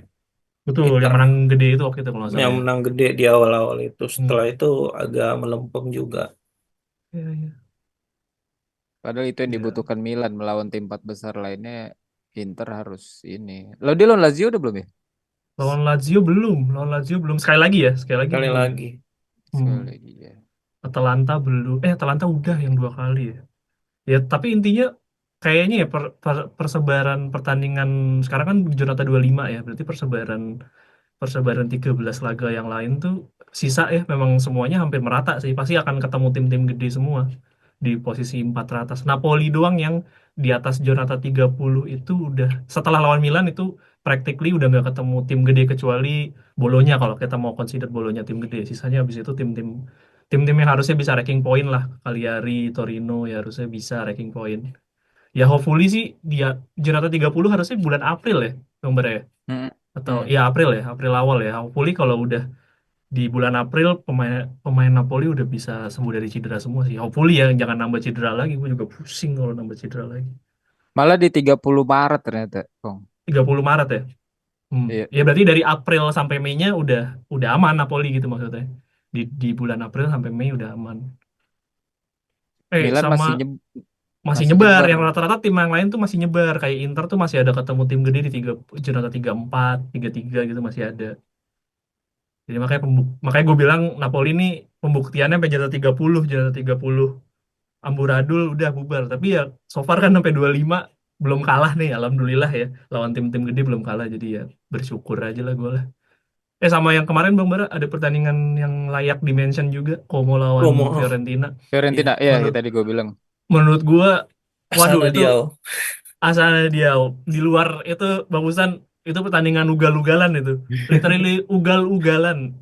Speaker 1: Betul, yang
Speaker 3: Inter
Speaker 1: menang gede itu waktu itu kalau nggak salah
Speaker 3: yang
Speaker 1: ya.
Speaker 3: menang gede di awal-awal itu. Setelah
Speaker 1: Hmm.
Speaker 3: itu agak melempem juga.
Speaker 1: Ya, ya.
Speaker 2: padahal itu yang
Speaker 1: Ya.
Speaker 2: dibutuhkan Milan melawan tim empat besar lainnya. Inter harus ini. Lalu dia lawan Lazio udah belum ya?
Speaker 1: Lawan Lazio belum sekali lagi
Speaker 3: Sekali
Speaker 1: belum.
Speaker 3: lagi.
Speaker 1: Hmm.
Speaker 2: Sekali lagi ya.
Speaker 1: Atalanta belum. Atalanta udah yang 2 kali ya. Ya, tapi intinya kayaknya ya persebaran pertandingan sekarang kan Jonata 25 ya. Berarti persebaran persebaran 13 laga yang lain tuh sisa ya memang semuanya hampir merata sih. Pasti akan ketemu tim-tim gede semua di posisi 4 teratas. Napoli doang yang di atas Jonata 30 itu udah setelah lawan Milan itu practically udah nggak ketemu tim gede kecuali Bolonya, kalau kita mau consider Bolonya tim gede. Sisanya habis itu tim-tim yang harusnya bisa ranking point lah. Cagliari, Torino ya harusnya bisa ranking point. Ya hopefully sih dia Jonata 30 harusnya bulan April ya, Bang Bara ya?
Speaker 2: Hmm.
Speaker 1: Atau
Speaker 2: Hmm.
Speaker 1: ya April ya, April awal ya. Hopefully kalau udah di bulan April pemain pemain Napoli udah bisa sembuh dari cedera semua sih. Hopefully ya jangan nambah cedera lagi. Gue juga pusing kalau nambah cedera lagi.
Speaker 2: Malah di 30 Maret ternyata, Kong.
Speaker 1: 30 Maret ya.
Speaker 2: Iya.
Speaker 1: Ya berarti dari April sampai Mei-nya udah aman Napoli gitu maksudnya. Di bulan April sampai Mei udah aman.
Speaker 2: Milan
Speaker 1: Sama masih
Speaker 2: masih
Speaker 1: nyebar,
Speaker 2: nyebar.
Speaker 1: yang rata-rata tim yang lain tuh masih nyebar, kayak Inter tuh masih ada ketemu tim gede di Jonata 34, 33 gitu masih ada. Jadi makanya gue bilang Napoli ini pembuktiannya sampai Jonata 30 amburadul udah bubar. Tapi ya so far kan sampai 25 belum kalah nih, alhamdulillah ya. Lawan tim-tim gede belum kalah, jadi ya bersyukur aja lah gue lah. Sama yang kemarin Bang Bara ada pertandingan yang layak dimention juga, Como lawan
Speaker 3: Romo,
Speaker 1: Fiorentina.
Speaker 3: iya.
Speaker 2: Fiorentina, iya,
Speaker 1: Menurut
Speaker 2: tadi gue bilang.
Speaker 1: menurut gue Waduh,
Speaker 3: Asana
Speaker 1: itu
Speaker 3: Diao.
Speaker 1: asal dia di luar itu bagusan, itu pertandingan ugal-ugalan itu, literally ugal-ugalan.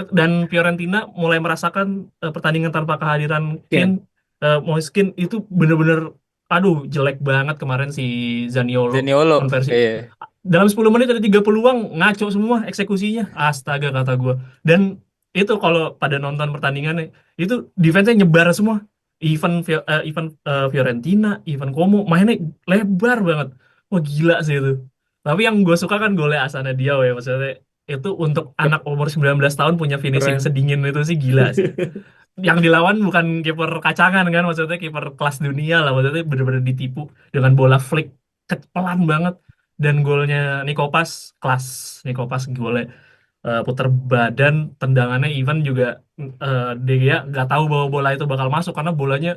Speaker 1: Dan Fiorentina mulai merasakan pertandingan tanpa kehadiran Kane.
Speaker 3: Ken.
Speaker 1: Moiskin itu bener-bener, aduh jelek banget kemarin si Zaniolo
Speaker 2: Zaniolo.
Speaker 1: konversi.
Speaker 2: Iya.
Speaker 1: Dalam 10 menit ada 3 peluang, ngaco semua eksekusinya. Astaga kata gue. Dan itu kalau pada nonton pertandingannya, itu defense-nya nyebar semua. Fiorentina, even Como mainnya lebar banget. Wah gila sih itu. Tapi yang gue suka kan golnya Asana Diao ya, maksudnya itu untuk
Speaker 3: Ke-
Speaker 1: anak umur 19 tahun punya finishing
Speaker 3: Keren.
Speaker 1: sedingin itu sih gila sih. Yang dilawan bukan kiper kacangan kan, maksudnya kiper kelas dunia lah, maksudnya bener-bener ditipu dengan bola flick pelan banget. Dan golnya Nikopas kelas. Nikopas golnya puter badan, tendangannya even juga De Gea nggak tahu bahwa bola itu bakal masuk karena bolanya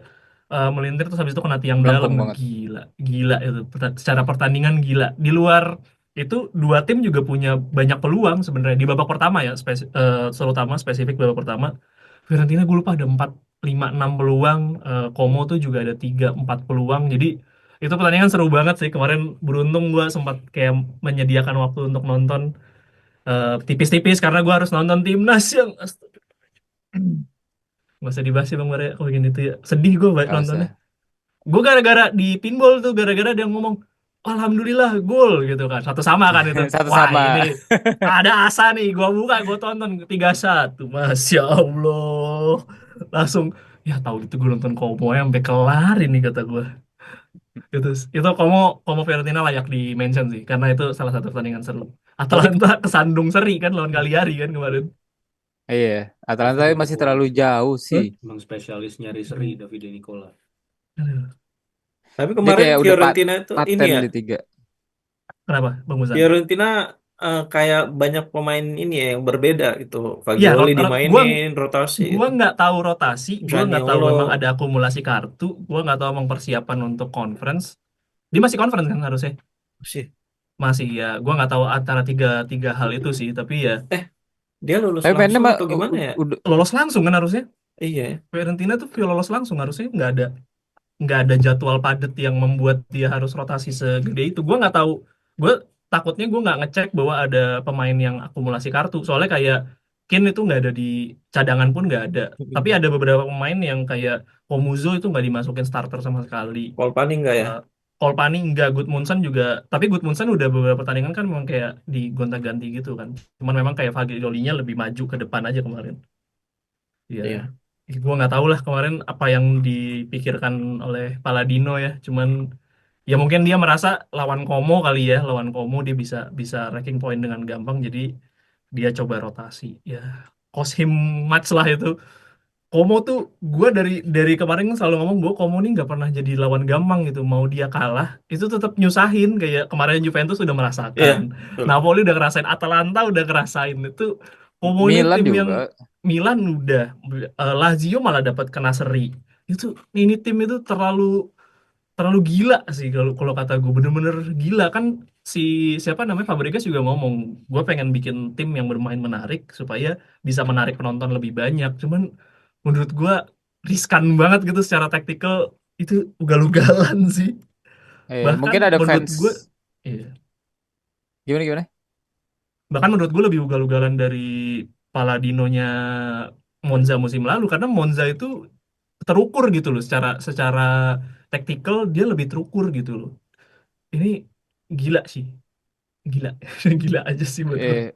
Speaker 1: melintir terus habis itu kena tiang dalam.
Speaker 2: Melengkung banget.
Speaker 1: Gila gila itu secara pertandingan gila. Di luar itu dua tim juga punya banyak peluang sebenarnya di babak pertama ya, terutama spesifik babak pertama. Fiorentina gue lupa ada 4 5 6 peluang. Como tuh juga ada 3 4 peluang. Jadi itu pertandingan seru banget sih kemarin. Beruntung gue sempat kayak menyediakan waktu untuk nonton tipis-tipis karena gue harus nonton timnas yang astaga. Nggak usah dibahas sih Bang Maria kalau gini tuh ya, sedih gue
Speaker 2: Gak
Speaker 1: nontonnya.
Speaker 2: usah.
Speaker 1: Gue gara-gara di pinball tuh, gara-gara dia ngomong Alhamdulillah gol gitu kan, satu sama kan itu.
Speaker 2: Satu
Speaker 1: Wah ini
Speaker 2: sama.
Speaker 1: ada asa nih, gue buka gue tonton 3-1, Masya Allah. Langsung ya tahu gitu gue nonton Como sampai kelar ini kata gue. Itu Como Como Fiorentina layak di mention sih karena itu salah satu pertandingan seru.
Speaker 3: Tapi
Speaker 1: Atalanta kesandung seri kan lawan Cagliari kan kemarin.
Speaker 2: Iya. Atalanta
Speaker 4: Cover itu
Speaker 2: masih
Speaker 4: gol.
Speaker 2: terlalu jauh sih.
Speaker 4: Emang spesialis nyari seri Davide Nicola.
Speaker 1: Aduh.
Speaker 3: tapi
Speaker 2: Dia
Speaker 3: kemarin
Speaker 2: kayak udah
Speaker 3: Fiorentina itu ini
Speaker 2: paten
Speaker 3: ya.
Speaker 2: di tiga.
Speaker 1: Kenapa Bang Muzan?
Speaker 3: Fiorentina kayak banyak pemain ini ya yang berbeda gitu.
Speaker 1: Iya,
Speaker 3: Fagioli
Speaker 1: gua
Speaker 3: dimainin rotasi
Speaker 1: gua
Speaker 3: gitu.
Speaker 1: nggak tahu rotasi, gua nggak tahu
Speaker 3: Zaniolo
Speaker 1: emang ada akumulasi kartu, gua nggak tahu emang persiapan untuk conference. Dia masih conference kan harusnya,
Speaker 3: sih.
Speaker 1: masih ya. Gua nggak tahu antara tiga tiga hal itu sih, tapi ya
Speaker 3: Eh, dia lulus
Speaker 2: Tapi mainnya
Speaker 3: langsung
Speaker 2: mah
Speaker 3: atau gimana ya?
Speaker 2: udah.
Speaker 1: lolos langsung kan harusnya.
Speaker 3: Iya, ya.
Speaker 1: Fiorentina tuh lolos langsung harusnya, nggak ada jadwal padat yang membuat dia harus rotasi segede itu. Gue nggak tahu. Gue takutnya gue nggak ngecek bahwa ada pemain yang akumulasi kartu. Soalnya kayak Kane itu nggak ada di cadangan pun nggak ada. Tapi ada beberapa pemain yang kayak Komuzo itu nggak dimasukin starter sama sekali.
Speaker 3: Kolpani enggak ya?
Speaker 1: Uh, Kolpani nggak, Gudmundsson juga. Tapi Gudmundsson udah beberapa pertandingan kan memang kayak digonta-ganti gitu kan. Cuman memang kayak Fagiolinya lebih maju ke depan aja kemarin. Ya,
Speaker 3: Iya.
Speaker 1: gue nggak tahu lah kemarin apa yang dipikirkan oleh Palladino ya. Cuman ya mungkin dia merasa lawan Como kali ya, lawan Como dia bisa bisa ranking point dengan gampang. Jadi dia coba rotasi. Ya, cost him much lah itu. Como tuh gue dari kemarin kan selalu ngomong bahwa Como ini nggak pernah jadi lawan gampang gitu. Mau dia kalah itu tetap nyusahin. Kayak kemarin Juventus udah
Speaker 3: Iya,
Speaker 1: merasakan,
Speaker 3: betul.
Speaker 1: Napoli udah ngerasain, Atalanta udah ngerasain itu. Como ini
Speaker 2: Milan
Speaker 1: tim yang
Speaker 2: juga.
Speaker 1: Milan udah, Lazio malah dapat kena seri. Itu ini tim itu terlalu terlalu gila sih kalau kalau kata gue, bener-bener gila kan. Si siapa namanya Fabregas juga ngomong, gue pengen bikin tim yang bermain menarik supaya bisa menarik penonton lebih banyak. Cuman menurut gue riskan banget gitu secara taktikal, itu ugal-ugalan sih. Bahkan
Speaker 2: Mungkin ada
Speaker 1: menurut
Speaker 2: fans.
Speaker 1: gue, iya,
Speaker 2: Gimana gimana?
Speaker 1: bahkan menurut gue lebih ugal-ugalan dari Paladinonya Monza musim lalu karena Monza itu terukur gitu loh, secara secara taktikal dia lebih terukur gitu loh. Ini gila sih, gila. Gila aja sih buat gue.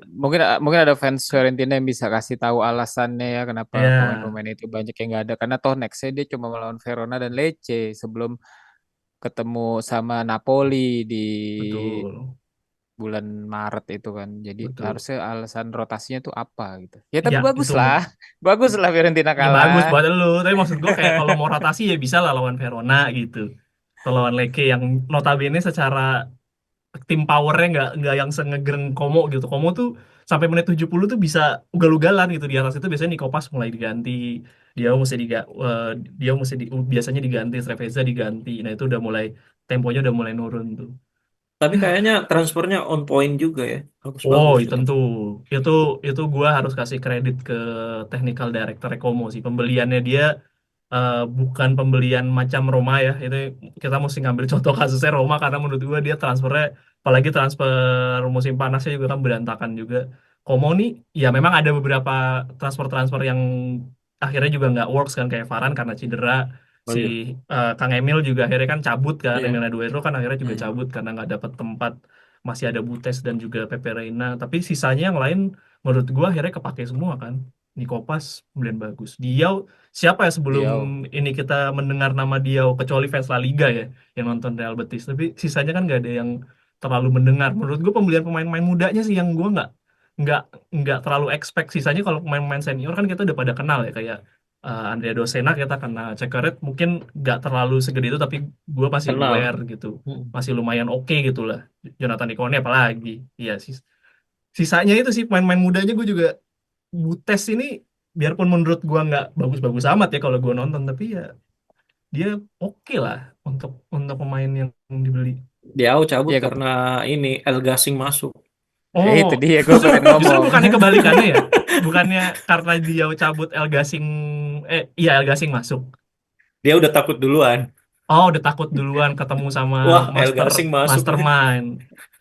Speaker 2: Mungkin ada fans Fiorentina yang bisa kasih tahu alasannya ya kenapa
Speaker 1: Ya,
Speaker 2: pemain-pemain itu banyak yang nggak ada, karena toh nextnya dia cuma melawan Verona dan Lecce sebelum ketemu sama Napoli di
Speaker 1: betul,
Speaker 2: bulan Maret itu kan. Jadi
Speaker 1: betul.
Speaker 2: harusnya alasan rotasinya tuh apa gitu. Ya tapi
Speaker 1: Ya
Speaker 2: bagus
Speaker 1: itu
Speaker 2: lah. Bagus lah Fiorentina
Speaker 1: ya bagus
Speaker 2: kalah.
Speaker 1: buat lu, tapi maksud gue kayak kalau mau rotasi ya bisa lah lawan Verona gitu, atau lawan Lecce yang notabene secara tim powernya nggak yang sengegereng Como gitu. Como tuh sampai menit 70 tuh bisa ugal-ugalan gitu. Di atas itu biasanya Nikopas mulai diganti, dia mesti dia mesti biasanya diganti, Trevezza diganti. Nah itu udah mulai, temponya udah mulai nurun tuh.
Speaker 3: Tapi kayaknya transfernya on point juga ya.
Speaker 1: Oh
Speaker 3: Bagus-bagus
Speaker 1: iya,
Speaker 3: itu.
Speaker 1: tentu itu gua harus kasih kredit ke technical director Como sih, pembeliannya dia bukan pembelian macam Roma ya. Itu kita mesti ngambil contoh kasusnya Roma karena menurut gue dia transfernya, apalagi transfer musim panasnya juga kan berantakan juga. Komoni ya memang ada beberapa transfer-transfer yang akhirnya juga nggak works kan, kayak Varane karena cedera.
Speaker 3: Oh
Speaker 1: Si
Speaker 3: iya.
Speaker 1: Kang Emil juga akhirnya kan cabut kan,
Speaker 3: Iya.
Speaker 1: Emil Duero kan akhirnya juga
Speaker 3: Hmm.
Speaker 1: cabut karena nggak dapat tempat. Masih ada Butes dan juga Pepe Reina, tapi sisanya yang lain menurut gua akhirnya kepake semua kan. Nikopas pembelian bagus. Diaw, siapa ya sebelum
Speaker 2: Diaw.
Speaker 1: ini kita mendengar nama Diaw kecuali fans La Liga ya yang nonton Real Betis, tapi sisanya kan nggak ada yang terlalu mendengar. Menurut gua pembelian pemain-pemain mudanya sih yang gua nggak nggak terlalu expect. Sisanya kalau pemain-pemain senior kan kita udah pada kenal ya, kayak Andrea Dosena kita karena Cekeret mungkin nggak terlalu segede itu, tapi gua masih
Speaker 3: Kenal.
Speaker 1: aware gitu,
Speaker 3: Hmm.
Speaker 1: masih lumayan oke gitu lah. Jonathan Ikone apalagi, iya sih. Sisanya itu sih pemain-pemain mudanya gue juga. Butes ini biarpun menurut gua nggak bagus-bagus amat ya kalau gua nonton, tapi ya dia oke lah untuk pemain yang dibeli.
Speaker 3: Dia cabut
Speaker 2: Ya
Speaker 3: karena ini El Gasing masuk.
Speaker 2: itu
Speaker 1: Oh,
Speaker 2: dia gue
Speaker 1: justru
Speaker 2: pengen
Speaker 1: justru
Speaker 2: ngomong.
Speaker 1: bukannya kebalikannya ya? Bukannya karena dia cabut El Gasing, iya El Gasing masuk.
Speaker 3: Dia udah takut duluan.
Speaker 1: Oh, udah takut duluan ketemu sama
Speaker 3: Wah, El
Speaker 1: master
Speaker 3: Gasing masuk nih.
Speaker 1: mastermind.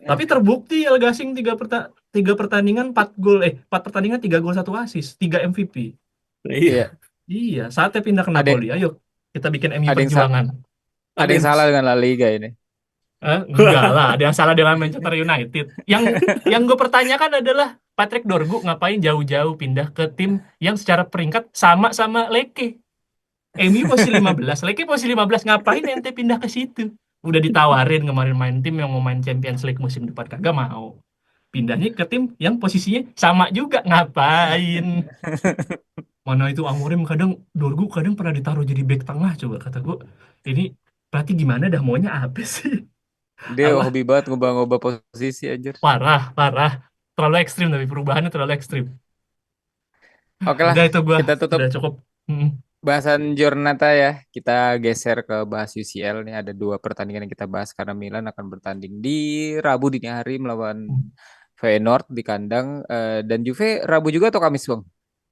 Speaker 1: Tapi terbukti El Gasing tiga pertandingan 4 gol, 4 pertandingan 3 gol 1 assist, 3 MVP.
Speaker 2: Iya,
Speaker 3: Iya.
Speaker 1: Iya, saatnya pindah ke
Speaker 2: ada
Speaker 1: Napoli. Ayo kita bikin MU
Speaker 2: ada yang
Speaker 1: perjuangan.
Speaker 2: ada
Speaker 3: Ada
Speaker 2: yang
Speaker 3: yang
Speaker 2: salah dengan La Liga ini.
Speaker 1: Enggak lah, ada yang salah dengan Manchester United. Yang gue pertanyakan adalah Patrick Dorgu ngapain jauh-jauh pindah ke tim yang secara peringkat sama-sama Leke. MU posisi 15, Leke posisi 15, ngapain ente pindah ke situ? Udah ditawarin kemarin main tim yang mau main Champions League musim depan, kagak mau. Pindahnya ke tim yang posisinya sama juga, ngapain? Mana itu Amorim kadang, Dorgu kadang pernah ditaruh jadi bek tengah, coba kata gue. Ini berarti gimana dah, maunya apa sih?
Speaker 2: Dia
Speaker 1: Allah,
Speaker 2: hobi banget ngubah-ngubah posisi anjir.
Speaker 1: parah, parah. Terlalu ekstrim, tapi perubahannya terlalu ekstrim.
Speaker 2: Oke lah,
Speaker 1: Udah itu gua,
Speaker 2: kita tutup
Speaker 1: udah cukup. Hmm.
Speaker 2: bahasan Giornata ya. Kita geser ke bahas UCL nih. Ada dua pertandingan yang kita bahas karena Milan akan bertanding di Rabu dini hari melawan Feyenoord di kandang. Dan Juve Rabu juga atau Kamis, Bang?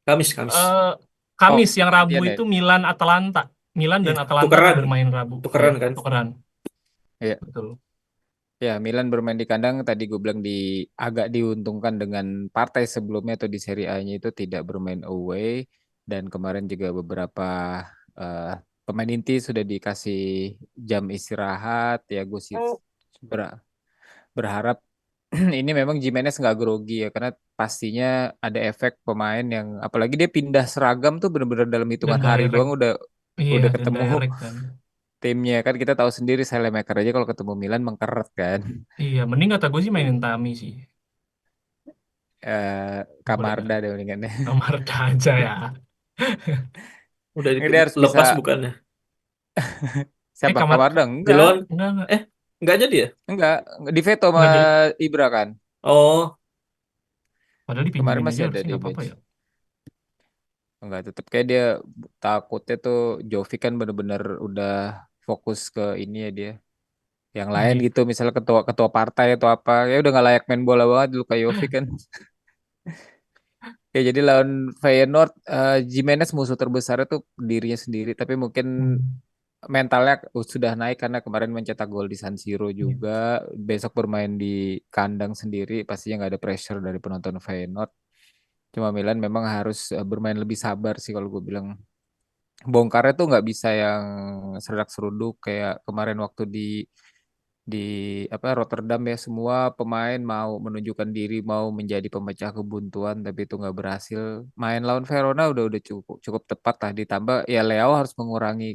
Speaker 3: Kamis, Kamis.
Speaker 1: Eh,
Speaker 2: Oh,
Speaker 1: Kamis yang Rabu
Speaker 2: gantian ya.
Speaker 1: itu Milan Atalanta. Milan dan
Speaker 3: Iya,
Speaker 1: Atalanta tuh
Speaker 3: tukeran.
Speaker 1: bermain Rabu. Iya,
Speaker 3: Tukeran kan?
Speaker 1: tukeran.
Speaker 2: Iya.
Speaker 1: Betul.
Speaker 2: Ya, Milan bermain di kandang tadi gue bilang agak diuntungkan dengan partai sebelumnya atau di Serie A-nya itu tidak bermain away dan kemarin juga beberapa eh, pemain inti sudah dikasih jam istirahat ya gue sih ber- berharap ini memang Jimenez nggak grogi ya karena pastinya ada efek pemain yang apalagi dia pindah seragam tuh bener-bener dalam
Speaker 1: Dan
Speaker 2: hitungan hari
Speaker 1: direct.
Speaker 2: doang
Speaker 1: Iya,
Speaker 2: udah
Speaker 1: dan
Speaker 2: ketemu
Speaker 1: direct kan.
Speaker 2: timnya kan kita tahu sendiri Salemaker aja kalau ketemu Milan mengkeret kan.
Speaker 1: Iya, mending kata gue sih mainin Tami sih. Boleh nggak?
Speaker 2: Kamarda deh mendingan.
Speaker 1: Nomor aja ya.
Speaker 3: Udah
Speaker 2: Dia harus bisa
Speaker 3: lepas bukannya?
Speaker 2: siapa
Speaker 1: Kamar,
Speaker 2: Kamarda?
Speaker 3: Di lawan,
Speaker 1: enggak.
Speaker 3: nggak jadi ya?
Speaker 2: Enggak, di veto sama
Speaker 1: Enggak jadi.
Speaker 2: Ibra kan.
Speaker 3: Oh,
Speaker 1: Padahal
Speaker 2: Kemarin
Speaker 1: dipinjemin
Speaker 2: masih
Speaker 1: aja
Speaker 2: ada
Speaker 1: harusnya
Speaker 2: di
Speaker 1: nggak apa-apa
Speaker 2: bench.
Speaker 1: ya.
Speaker 2: Enggak, tetap kayak dia takutnya tuh Jovic kan bener-bener udah fokus ke ini ya dia. Yang lain
Speaker 1: Jadi,
Speaker 2: gitu, misalnya ketua ketua partai atau apa, ya udah nggak layak main bola banget dulu kayak Jovic kan. Ya jadi lawan Feyenoord, Jimenez musuh terbesarnya tuh dirinya sendiri, tapi mungkin
Speaker 1: hmm,
Speaker 2: mentalnya sudah naik karena kemarin mencetak gol di San Siro
Speaker 1: iya.
Speaker 2: juga. Besok bermain di kandang sendiri, pastinya nggak ada pressure dari penonton Feyenoord. Cuma Milan memang harus bermain lebih sabar sih kalau gue bilang. Bongkarnya tuh nggak bisa yang serak seruduk kayak kemarin waktu di apa Rotterdam ya semua pemain mau menunjukkan diri mau menjadi pemecah kebuntuan tapi itu nggak berhasil. Main lawan Verona udah cukup cukup tepat lah ditambah ya Leao harus mengurangi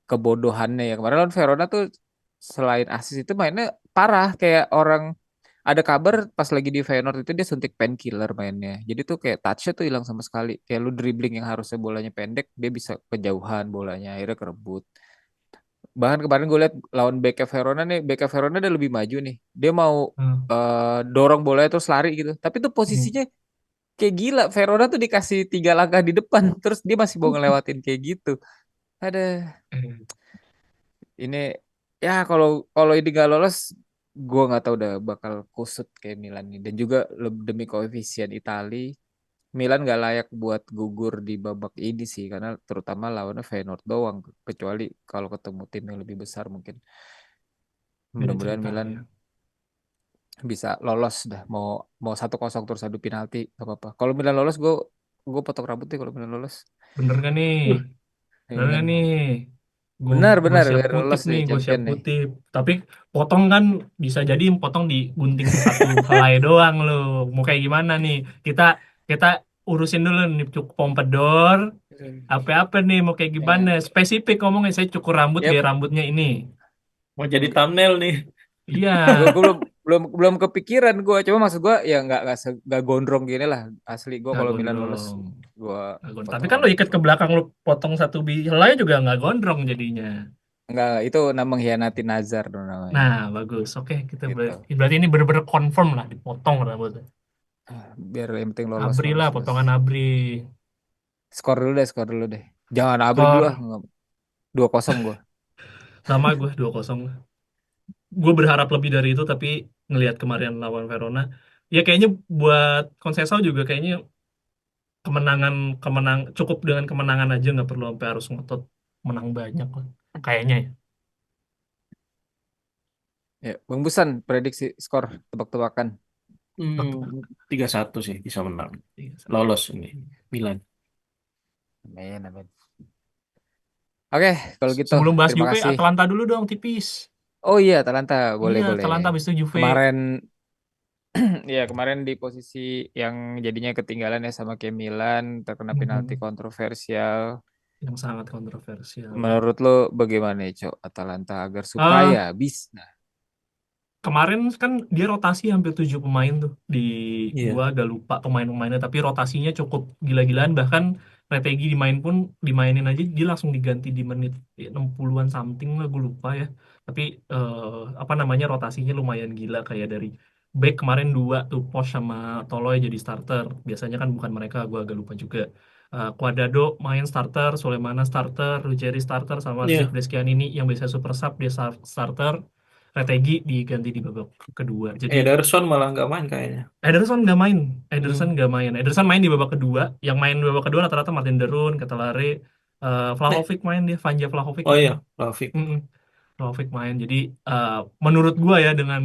Speaker 2: kebodohannya ya. Kemarin lawan Verona tuh selain asis itu mainnya parah kayak orang ada kabar pas lagi di Feyenoord itu dia suntik painkiller mainnya. Jadi tuh kayak touch-nya tuh hilang sama sekali. Kayak lu dribbling yang harusnya bolanya pendek, dia bisa kejauhan bolanya akhirnya kerebut. Bahkan kemarin gue lihat lawan BK Verona nih, BK Verona dia lebih maju nih. Dia mau
Speaker 1: Hmm,
Speaker 2: dorong bolanya terus lari gitu. Tapi tuh
Speaker 1: hmm.
Speaker 2: posisinya kayak gila. Verona tuh dikasih 3 langkah di depan, terus dia masih mau ngelewatin kayak gitu. Ada
Speaker 1: Eh,
Speaker 2: ini ya kalau kalau ini gak lolos gue nggak tahu udah bakal kusut kayak Milan nih dan juga demi koefisien Itali Milan nggak layak buat gugur di babak ini sih, karena terutama lawannya Feyenoord doang. Kecuali kalau ketemu tim yang lebih besar mungkin.
Speaker 1: Beda
Speaker 2: Mudah-mudahan
Speaker 1: cerita
Speaker 2: Milan
Speaker 1: ya.
Speaker 2: bisa lolos dah. Mau mau 1-0 terus adu penalti nggak apa-apa. Kalau Milan lolos, gue potong rambut deh kalau Milan lolos.
Speaker 1: Bener gak nih?
Speaker 3: Uh,
Speaker 1: Bener gak nih?
Speaker 2: Pengen.
Speaker 1: Gue
Speaker 2: Benar-benar
Speaker 1: siap
Speaker 2: biar
Speaker 1: kutip
Speaker 2: lolos
Speaker 1: nih,
Speaker 2: nih
Speaker 1: gue siap
Speaker 2: champion nih.
Speaker 1: kutip. Tapi potong kan bisa jadi potong digunting satu helai doang loh. Mau kayak gimana nih? Kita kita urusin dulu nih cukup pompadour. Apa-apa nih mau kayak gimana?
Speaker 2: Ya,
Speaker 1: Spesifik ngomongnya saya cukur rambut
Speaker 2: ya
Speaker 1: gaya rambutnya ini.
Speaker 3: mau jadi thumbnail nih.
Speaker 1: Iya,
Speaker 2: gue belum kepikiran gue. Cuma maksud gue ya nggak gondrong gini lah. Asli gue
Speaker 1: nggak
Speaker 2: kalau Milan lolos
Speaker 1: gondrong.
Speaker 2: gue
Speaker 1: Tapi
Speaker 2: potong
Speaker 1: kan lo
Speaker 2: rambut
Speaker 1: ikat ke
Speaker 2: gue.
Speaker 1: belakang lo potong satu helai juga nggak gondrong jadinya.
Speaker 2: Enggak, itu nama mengkhianati nazar dong namanya.
Speaker 1: Nah, bagus. Oke, kita
Speaker 2: Gitu.
Speaker 1: berarti ini bener-bener confirm lah dipotong rambutnya.
Speaker 2: Biar yang penting lolos
Speaker 1: Abri
Speaker 2: lolos
Speaker 1: lah,
Speaker 2: lolos.
Speaker 1: potongan Abri.
Speaker 2: Skor dulu deh. Jangan abri dulu ah.
Speaker 1: Skor
Speaker 2: 2-0 gue.
Speaker 1: sama gue 2-0. Gue berharap lebih dari itu, tapi ngelihat kemarin lawan Verona, ya kayaknya buat Conceição juga kayaknya cukup dengan kemenangan aja, nggak perlu sampai harus ngotot menang banyak lah. Kayaknya ya.
Speaker 2: Ya, Bang Busan prediksi skor tebak-tebakan.
Speaker 3: Hmm, 3-1 sih bisa menang.
Speaker 1: 3-1.
Speaker 3: Lolos ini Milan.
Speaker 2: Amin, amin. Oke, kalau gitu
Speaker 1: Sebelum bahas
Speaker 2: terima
Speaker 1: Juve,
Speaker 2: kasih.
Speaker 1: Atalanta dulu dong tipis.
Speaker 2: Oh iya, Atalanta boleh
Speaker 1: Iya,
Speaker 2: boleh.
Speaker 1: Atalanta habis itu Juve
Speaker 2: Kemarin ya kemarin di posisi yang jadinya ketinggalan ya sama kayak Milan terkena penalti
Speaker 1: Mhm.
Speaker 2: kontroversial.
Speaker 1: Yang sangat kontroversial.
Speaker 2: Menurut lo bagaimana ya, Cok, Atalanta agar
Speaker 1: Eh,
Speaker 2: supaya bisa?
Speaker 1: Kemarin kan dia rotasi hampir 7 pemain tuh di
Speaker 3: Iya.
Speaker 1: gua agak lupa pemain-pemainnya tapi rotasinya cukup gila-gilaan bahkan strategi dimainin aja dia langsung diganti di menit 60-an something lah gue lupa ya tapi apa namanya rotasinya lumayan gila kayak dari back kemarin dua tuh Posh sama Toloi jadi starter biasanya kan bukan mereka gua agak lupa juga. Cuadrado main starter, Soleimana starter, Ruggeri starter sama Zik
Speaker 3: Iya.
Speaker 1: Brescianini yang biasa super sub dia starter. Strategi diganti di babak kedua. Jadi
Speaker 3: Ederson malah nggak main kayaknya.
Speaker 1: Ederson nggak main. Ederson
Speaker 3: Hmm.
Speaker 1: nggak main. Ederson main di babak kedua. Yang main di babak kedua rata-rata Martin Derun, Ketelare,
Speaker 3: Eh,
Speaker 1: Vlahovic main dia, Vanja Vlahovic
Speaker 3: oh
Speaker 1: main.
Speaker 3: iya, Rafiq.
Speaker 1: Mm-mm. Vlahovic main. Jadi eh, menurut gua ya dengan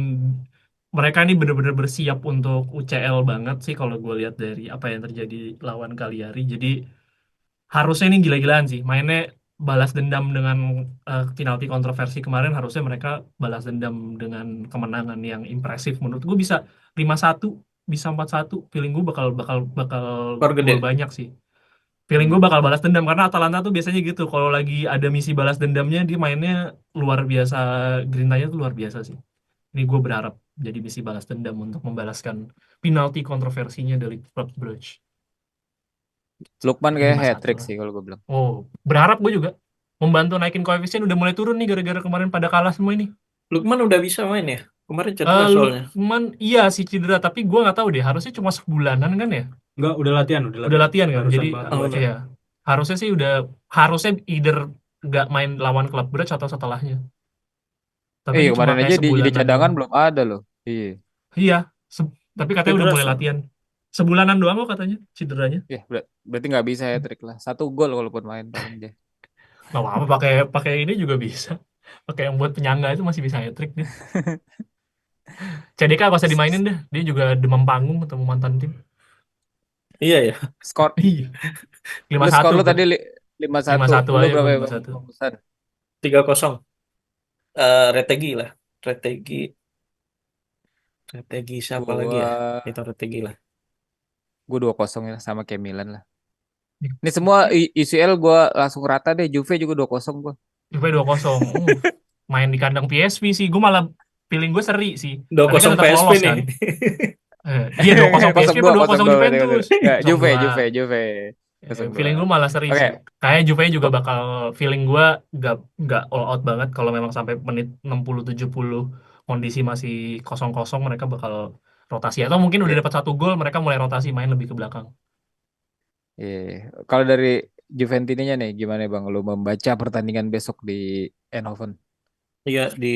Speaker 1: mereka ini benar-benar bersiap untuk UCL banget sih kalau gue lihat dari apa yang terjadi lawan Cagliari. Jadi harusnya ini gila-gilaan sih mainnya balas dendam dengan penalti kontroversi kemarin harusnya mereka balas dendam dengan kemenangan yang impresif menurut gue bisa 5-1 bisa 4-1 feeling gue bakal bakal bakal
Speaker 3: Skor
Speaker 1: gol
Speaker 3: gede.
Speaker 1: banyak sih feeling gue
Speaker 2: Hmm.
Speaker 1: bakal balas dendam karena Atalanta tuh biasanya gitu kalau lagi ada misi balas dendamnya dia mainnya luar biasa gerintanya tuh luar biasa sih ini gue berharap jadi misi balas dendam untuk membalaskan penalti kontroversinya dari Club Brugge
Speaker 2: Lukman
Speaker 1: jadi
Speaker 2: kayak
Speaker 1: 5-1
Speaker 2: hat-trick
Speaker 1: lah.
Speaker 2: sih kalau gue bilang.
Speaker 1: Oh, berharap gue juga membantu naikin koefisien udah mulai turun nih gara-gara kemarin pada kalah semua ini.
Speaker 3: Lukman udah bisa main ya? Kemarin cedera soalnya.
Speaker 1: Lukman iya sih cedera tapi gue nggak tahu deh harusnya cuma sebulanan kan ya.
Speaker 4: Enggak, udah
Speaker 1: Udah
Speaker 4: latihan.
Speaker 1: latihan kan. Jadi
Speaker 4: Barusan banget
Speaker 3: Oh,
Speaker 4: gue
Speaker 3: udah.
Speaker 4: cek.
Speaker 1: iya harusnya sih udah harusnya either nggak main lawan klub Brugge atau setelahnya. Tapi ini cuma
Speaker 2: Kemarin
Speaker 1: kayak
Speaker 2: aja di
Speaker 1: sebulanan
Speaker 2: cadangan
Speaker 1: doang.
Speaker 2: belum ada loh. Iya.
Speaker 1: Iya, tapi katanya udah
Speaker 3: Cedera
Speaker 1: mulai
Speaker 3: soalnya.
Speaker 1: latihan. Sebulanan doang kok katanya cederanya.
Speaker 2: Ya, berarti nggak bisa hat-trick lah. 1 gol walaupun main paling dia.
Speaker 1: Gak apa-apa pakai pakai ini juga bisa. Pakai yang buat penyangga itu masih bisa hat-trick dia. CDK gak usah dimainin deh. Dia juga demam panggung ketemu mantan tim.
Speaker 3: Iya ya.
Speaker 2: Skor
Speaker 1: Iya. lima
Speaker 2: lu skor
Speaker 1: satu
Speaker 2: lu
Speaker 1: gue.
Speaker 2: tadi
Speaker 1: lima
Speaker 2: 5-1.
Speaker 1: satu
Speaker 2: Lu
Speaker 1: aja gue
Speaker 2: berapa ya,
Speaker 1: lima
Speaker 2: Bang?
Speaker 1: satu.
Speaker 2: Bang Busan?
Speaker 3: 3-0. Retegi lah. Retegi. Retegi siapa lagi
Speaker 2: Gua
Speaker 3: ya? Itu retegi lah.
Speaker 2: gua 2-0 ya sama kayak Milan lah. Ini semua UCL gua langsung rata deh. Juve juga 2-0 gua.
Speaker 1: Juve 2-0. Main di kandang PSV sih. Gue malah feeling gue seri sih.
Speaker 3: Dua
Speaker 1: Tapi kan
Speaker 3: kosong
Speaker 1: tetap
Speaker 3: PSP
Speaker 1: lolos
Speaker 3: nih.
Speaker 1: kan. Iya 2-0 PSV apa 2-0
Speaker 2: 0-2 berarti.
Speaker 1: Juventus?
Speaker 2: Enggak,
Speaker 1: kosong
Speaker 2: Juve,
Speaker 1: dua.
Speaker 2: Juve, Juve.
Speaker 1: Feeling
Speaker 2: 0-2.
Speaker 1: gue malah seri
Speaker 2: Oke.
Speaker 1: sih. Kayaknya Juve juga
Speaker 2: Ba-
Speaker 1: bakal feeling gue gak all out banget kalau memang sampai menit 60-70 kondisi masih kosong-kosong mereka bakal rotasi atau mungkin udah
Speaker 2: Iya.
Speaker 1: dapat 1 gol mereka mulai rotasi main lebih ke belakang.
Speaker 2: Iya. Kalau dari Juventininya nih gimana Bang lu membaca pertandingan besok di Eindhoven?
Speaker 3: Iya, di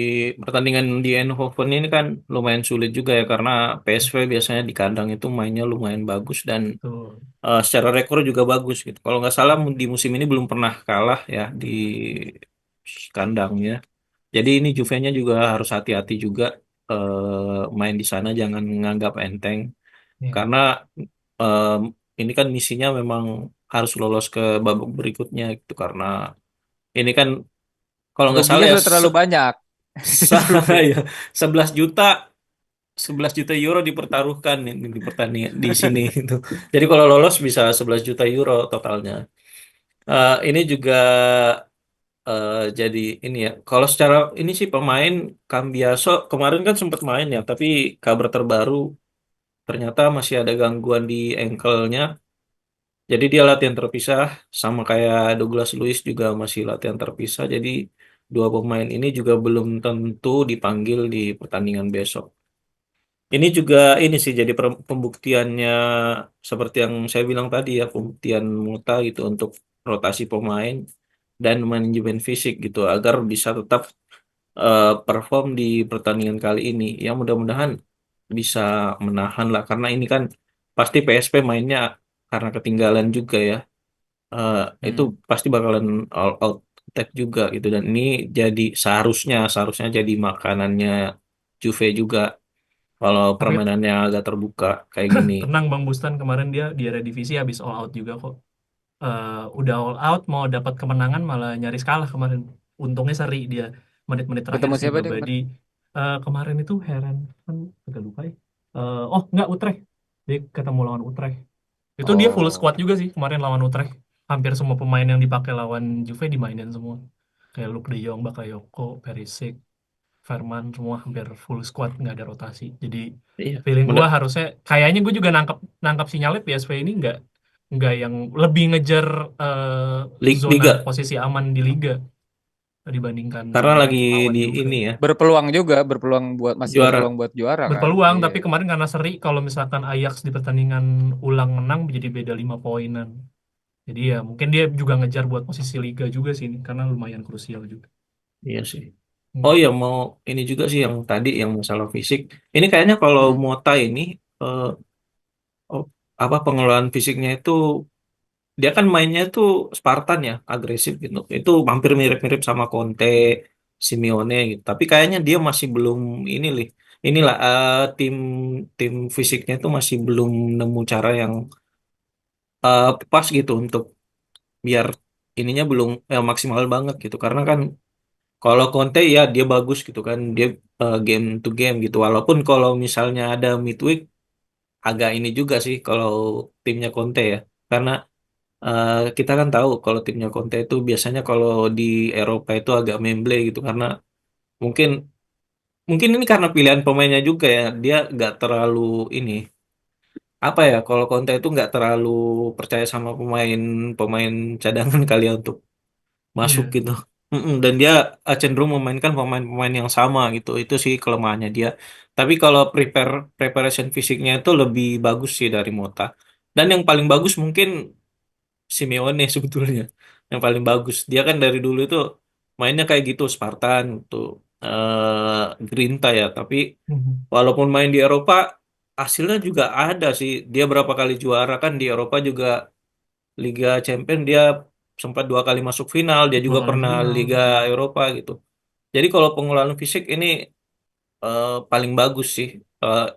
Speaker 3: pertandingan di Eindhoven ini kan lumayan sulit juga ya karena PSV biasanya di kandang itu mainnya lumayan bagus dan
Speaker 1: Tuh.
Speaker 3: secara rekor juga bagus gitu. Kalau nggak salah di musim ini belum pernah kalah ya di kandangnya. Jadi ini Juve-nya juga harus hati-hati juga main di sana, jangan menganggap enteng
Speaker 1: Ya.
Speaker 3: karena em, ini kan misinya memang harus lolos ke babak berikutnya gitu karena ini kan kalau nggak salah
Speaker 2: Ruginya
Speaker 3: ya
Speaker 2: sudah terlalu banyak. Juve.
Speaker 3: ya 11 juta 11 juta euro dipertaruhkan di pertandingan di sini itu. Jadi kalau lolos bisa 11 juta euro totalnya. Ini juga jadi ini ya. Kalau secara ini sih pemain Cambiaso kemarin kan sempat main ya, tapi kabar terbaru ternyata masih ada gangguan di ankle-nya. Jadi dia latihan terpisah sama kayak Douglas Luiz juga masih latihan terpisah. Jadi dua pemain ini juga belum tentu dipanggil di pertandingan besok. Ini juga ini sih jadi pembuktiannya seperti yang saya bilang tadi ya, pembuktian Muta gitu untuk rotasi pemain dan manajemen fisik gitu agar bisa tetap perform di pertandingan kali ini. Ya mudah-mudahan bisa menahan lah karena ini kan pasti PSP mainnya karena ketinggalan juga ya. Itu
Speaker 2: Hmm.
Speaker 3: pasti bakalan all out attack juga gitu dan ini jadi seharusnya jadi makanannya Juve juga kalau
Speaker 1: Tapi
Speaker 3: permainannya agak terbuka kayak gini.
Speaker 1: tenang Bang Bustan, kemarin dia di Eredivisie habis all out juga kok. Udah all out mau dapat kemenangan malah nyaris kalah kemarin. Untungnya seri dia menit-menit terakhir
Speaker 2: Ketemu
Speaker 1: si
Speaker 2: siapa dia
Speaker 1: Babadi.
Speaker 2: kemarin?
Speaker 1: Kemarin itu heran kan agak lupa ya. Oh enggak, Utrecht. Dia ketemu lawan Utrecht. Itu dia full squad
Speaker 2: Oh,
Speaker 1: juga sih kemarin lawan Utrecht. Hampir semua pemain yang dipakai lawan Juve dimainin semua. Kayak Luke de Jong, Bakayoko, Perisic, Verman semua hampir full squad, nggak ada rotasi. Jadi
Speaker 3: Iya,
Speaker 1: feeling gua
Speaker 3: mudah.
Speaker 1: harusnya kayaknya gue juga nangkep nangkap sinyalnya PSV ini nggak yang lebih ngejar zona
Speaker 3: Liga
Speaker 1: posisi aman di liga dibandingkan
Speaker 3: karena lagi
Speaker 1: lawan
Speaker 3: di
Speaker 1: Juve.
Speaker 3: ini ya
Speaker 2: berpeluang juga, masih
Speaker 3: juara.
Speaker 2: berpeluang buat juara kan?
Speaker 1: Berpeluang,
Speaker 2: Iya.
Speaker 1: tapi kemarin karena seri, kalau misalkan Ajax di pertandingan ulang menang jadi beda 5 poinan. Jadi ya mungkin dia juga ngejar buat posisi liga juga sih ini karena lumayan krusial juga.
Speaker 3: Iya sih. Oh
Speaker 1: Hmm.
Speaker 3: iya mau ini juga sih yang tadi yang masalah fisik. Ini kayaknya kalau
Speaker 2: Hmm.
Speaker 3: Mota ini eh, oh, apa pengelolaan fisiknya itu dia kan mainnya tuh Spartan ya, agresif gitu. Itu hampir mirip-mirip sama Conte, Simeone gitu. Tapi kayaknya dia masih belum ini lih. Inilah tim tim fisiknya itu masih belum nemu cara yang pas gitu untuk biar ininya belum maksimal banget gitu. Karena kan kalau Conte ya dia bagus gitu kan, dia game to game gitu. Walaupun kalau misalnya ada midweek agak ini juga sih kalau timnya Conte ya. Karena kita kan tahu kalau timnya Conte itu biasanya kalau di Eropa itu agak memble gitu karena mungkin mungkin ini karena pilihan pemainnya juga ya dia nggak terlalu ini apa ya kalau Conte itu nggak terlalu percaya sama pemain cadangan kali ya untuk masuk
Speaker 1: Iya.
Speaker 3: gitu. Dan dia cenderung memainkan pemain-pemain yang sama gitu itu sih kelemahannya dia tapi kalau preparation fisiknya itu lebih bagus sih dari Mota dan yang paling bagus mungkin Simeone sebetulnya yang paling bagus. Dia kan dari dulu itu mainnya kayak gitu Spartan tuh Grinta ya. Tapi
Speaker 1: Mhm.
Speaker 3: walaupun main di Eropa hasilnya juga ada sih. Dia berapa kali juara kan di Eropa juga Liga Champion dia sempat dua kali masuk final. Dia
Speaker 1: Dua
Speaker 3: juga
Speaker 1: kali
Speaker 3: pernah
Speaker 1: final.
Speaker 3: Liga Eropa gitu. Jadi kalau pengelolaan fisik ini paling bagus sih.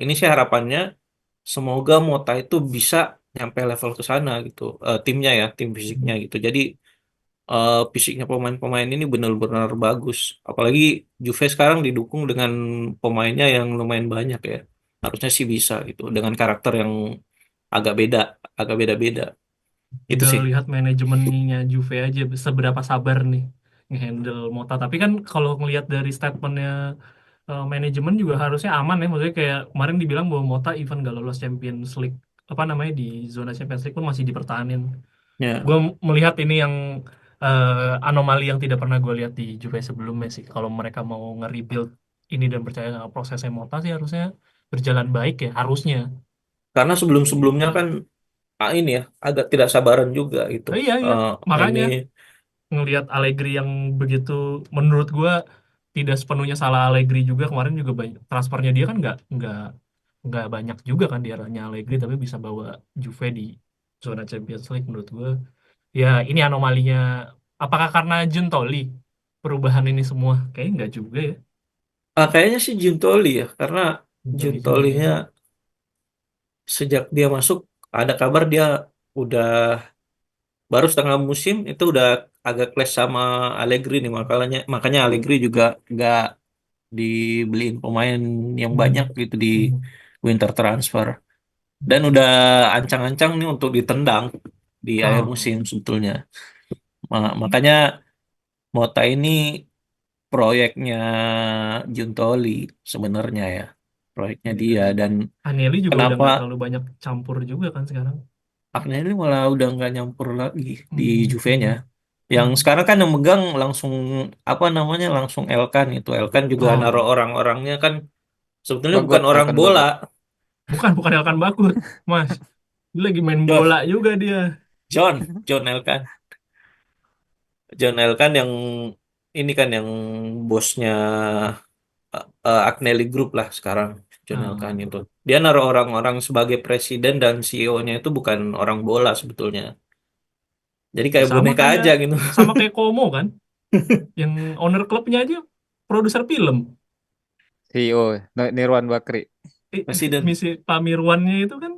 Speaker 3: Ini sih harapannya semoga Mota itu bisa nyampe level ke sana gitu. Timnya ya, tim fisiknya gitu. Jadi fisiknya pemain-pemain ini benar-benar bagus. Apalagi Juve sekarang didukung dengan pemainnya yang lumayan banyak ya. Harusnya sih bisa gitu dengan karakter yang agak beda, agak beda-beda. Itu
Speaker 1: Tinggal
Speaker 3: sih.
Speaker 1: lihat manajemennya Juve aja seberapa sabar nih ngehandle Mota. Tapi kan kalau ngelihat dari statementnya manajemen juga harusnya aman ya. Maksudnya kayak kemarin dibilang bahwa Mota even gak lolos Champions League, apa namanya, di zona Champions League pun masih dipertahanin.
Speaker 3: Ya,
Speaker 1: Gue melihat ini yang anomali yang tidak pernah gue lihat di Juve sebelumnya sih. Kalau mereka mau nge-rebuild ini dan percaya sama prosesnya Mota sih harusnya berjalan baik ya, harusnya.
Speaker 3: karena
Speaker 1: Jadi
Speaker 3: sebelum-sebelumnya kan ini ya agak tidak sabaran juga gitu.
Speaker 1: iya iya,
Speaker 3: Ini
Speaker 1: makanya ngelihat Allegri yang begitu menurut gua tidak sepenuhnya salah Allegri juga. Kemarin juga banyak transfernya dia kan nggak banyak juga kan di eranya Allegri, tapi bisa bawa Juve di zona Champions League menurut gue. Ya ini anomalinya. Apakah karena Giuntoli perubahan ini semua? Kayaknya nggak juga ya.
Speaker 3: Kayaknya sih Giuntoli ya, karena
Speaker 1: Giuntoli juga ya.
Speaker 3: Giuntolinya sejak dia masuk ada kabar dia udah baru setengah musim itu udah agak clash sama Allegri nih, makanya makanya Allegri juga nggak dibeliin pemain yang banyak
Speaker 1: Hmm.
Speaker 3: gitu di
Speaker 1: Hmm.
Speaker 3: winter transfer, dan udah ancang-ancang nih untuk ditendang di akhir
Speaker 1: Oh,
Speaker 3: musim sebetulnya. Makanya Mota ini proyeknya Giuntoli sebenarnya ya, proyeknya
Speaker 1: iya.
Speaker 3: dia. Dan
Speaker 1: Agnelli juga udah
Speaker 3: kenapa
Speaker 1: nggak terlalu banyak campur juga kan sekarang.
Speaker 3: Agnelli malah udah nggak nyampur lagi di
Speaker 1: Hmm.
Speaker 3: Juve-nya.
Speaker 1: Hmm.
Speaker 3: Yang
Speaker 1: Hmm.
Speaker 3: sekarang kan yang megang langsung apa namanya langsung Elkan itu. Elkan juga naruh
Speaker 1: Oh,
Speaker 3: orang-orangnya kan sebetulnya bukan
Speaker 2: Bagot,
Speaker 3: orang
Speaker 2: Elkan
Speaker 3: bola.
Speaker 2: Bagot.
Speaker 1: bukan Elkan Bakut, Mas. Dia lagi main
Speaker 3: John,
Speaker 1: bola juga dia.
Speaker 3: John Elkan, John Elkan yang ini kan yang bosnya Agnelli Group lah sekarang. John Elkan
Speaker 1: Oh,
Speaker 3: itu. Dia naruh orang-orang sebagai presiden dan CEO-nya itu bukan orang bola sebetulnya. Jadi
Speaker 1: ya
Speaker 3: kayak
Speaker 1: sama
Speaker 3: boneka
Speaker 1: kayak
Speaker 3: aja gitu.
Speaker 1: Como kan, yang owner klubnya aja produser film.
Speaker 2: CEO Nirwan Bakri.
Speaker 1: Eh,
Speaker 3: Presiden.
Speaker 1: Misi Pamirwannya itu kan,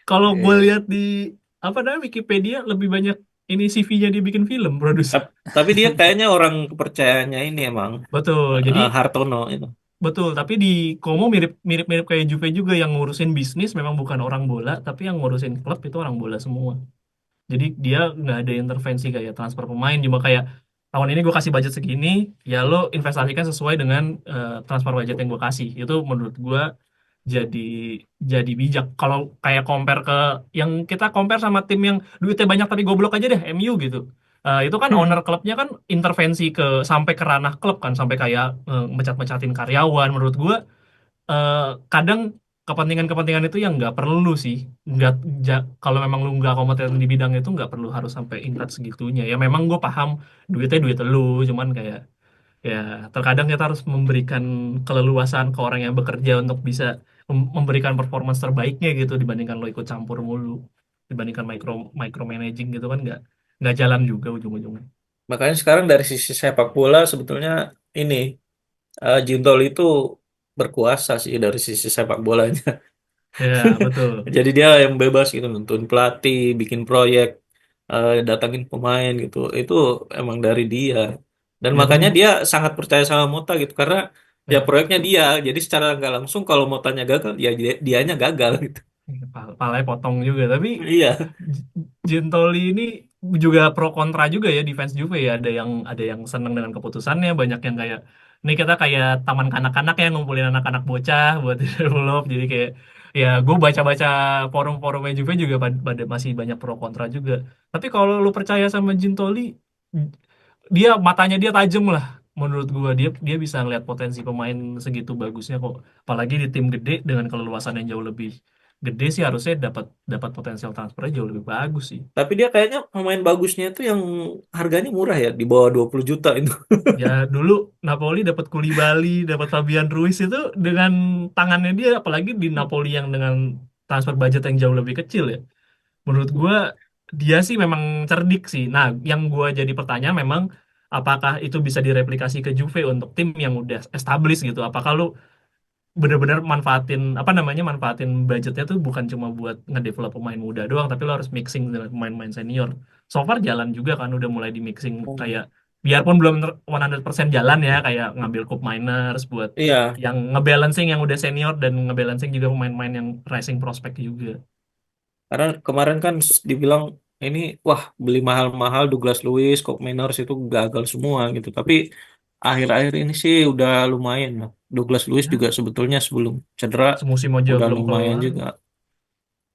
Speaker 1: kalau gue
Speaker 2: Eh,
Speaker 1: lihat di apa namanya Wikipedia lebih banyak ini CV-nya dia bikin film produser.
Speaker 3: Tapi dia kayaknya orang kepercayaannya ini emang
Speaker 1: Betul. Jadi
Speaker 3: Hartono itu.
Speaker 1: betul. Tapi di Como mirip mirip mirip kayak Juve juga, yang ngurusin bisnis memang bukan orang bola, tapi yang ngurusin klub itu orang bola semua. Jadi dia nggak ada intervensi kayak transfer pemain, cuma kayak tahun ini gue kasih budget segini, ya lo investasikan sesuai dengan transfer budget yang gue kasih. Itu menurut gue jadi jadi bijak. Kalau kayak compare ke yang kita compare sama tim yang duitnya banyak tapi goblok aja deh, MU gitu. Itu kan owner klubnya kan intervensi ke sampai ke ranah klub kan, sampai kayak mecat-mecatin karyawan. Menurut gue eh, kadang kepentingan-kepentingan itu yang nggak perlu sih. Nggak kalau memang lu nggak kompeten di bidang itu nggak perlu harus sampai intat segitunya. Ya memang gue paham duitnya duit lu, cuman kayak ya terkadang kita harus memberikan keleluasaan ke orang yang bekerja untuk bisa memberikan performance terbaiknya gitu, dibandingkan lo ikut campur mulu, dibandingkan micromanaging gitu kan nggak jalan juga ujung-ujungnya.
Speaker 3: Makanya sekarang dari sisi sepak bola sebetulnya ini Gintol itu berkuasa sih dari sisi sepak bolanya.
Speaker 1: Ya betul.
Speaker 3: Jadi dia yang bebas gitu nentuin pelatih, bikin proyek, datangin pemain gitu. Itu emang dari dia. Dan
Speaker 1: Ya tapi
Speaker 3: makanya dia sangat percaya sama Mota gitu karena ya
Speaker 1: ya,
Speaker 3: proyeknya dia. Jadi secara nggak langsung kalau Motanya gagal ya dianya gagal gitu.
Speaker 1: palanya potong juga. Tapi
Speaker 3: Iya.
Speaker 1: Gintoli ini juga pro kontra juga ya di fans Juve ya. Ada yang seneng dengan keputusannya, banyak yang kayak ini kita kayak taman kanak-kanak yang ngumpulin anak-anak bocah buat develop. Jadi kayak ya gue baca-baca forum-forumnya Juve juga pada masih banyak pro kontra juga. Tapi kalau lu percaya sama Gintoli, matanya dia tajam lah. Menurut gua dia dia bisa ngeliat potensi pemain segitu bagusnya kok. Apalagi di tim gede dengan keleluasan yang jauh lebih gede sih, harusnya dapat dapat potensial transfernya jauh lebih bagus sih.
Speaker 3: Tapi dia kayaknya pemain bagusnya itu yang harganya murah ya, di bawah 20 juta itu.
Speaker 1: Ya dulu Napoli dapat Koulibaly, dapat Fabian Ruiz itu dengan tangannya dia, apalagi di Napoli yang dengan transfer budget yang jauh lebih kecil ya. Menurut gua dia sih memang cerdik sih. Nah, yang gua jadi pertanyaan memang apakah itu bisa direplikasi ke Juve untuk tim yang udah established gitu. Apakah lu bener-bener manfaatin budgetnya tuh bukan cuma buat ngedevelop pemain muda doang, tapi lo harus mixing dengan pemain-pemain senior. So far jalan juga kan, udah mulai di mixing kayak biarpun belum 100% jalan ya, kayak ngambil Cup Miners buat
Speaker 3: Iya,
Speaker 1: yang ngebalancing yang udah senior dan ngebalancing juga pemain-pemain yang rising prospect juga.
Speaker 3: karena kemarin kan dibilang ini wah beli mahal-mahal Douglas Luiz, Koop Mainers itu gagal semua gitu. Tapi akhir-akhir ini sih udah lumayan lah. Douglas Luiz
Speaker 1: Ya,
Speaker 3: juga sebetulnya sebelum cedera
Speaker 1: semusim aja
Speaker 3: udah
Speaker 1: belum
Speaker 3: lumayan
Speaker 1: kelar.
Speaker 3: juga.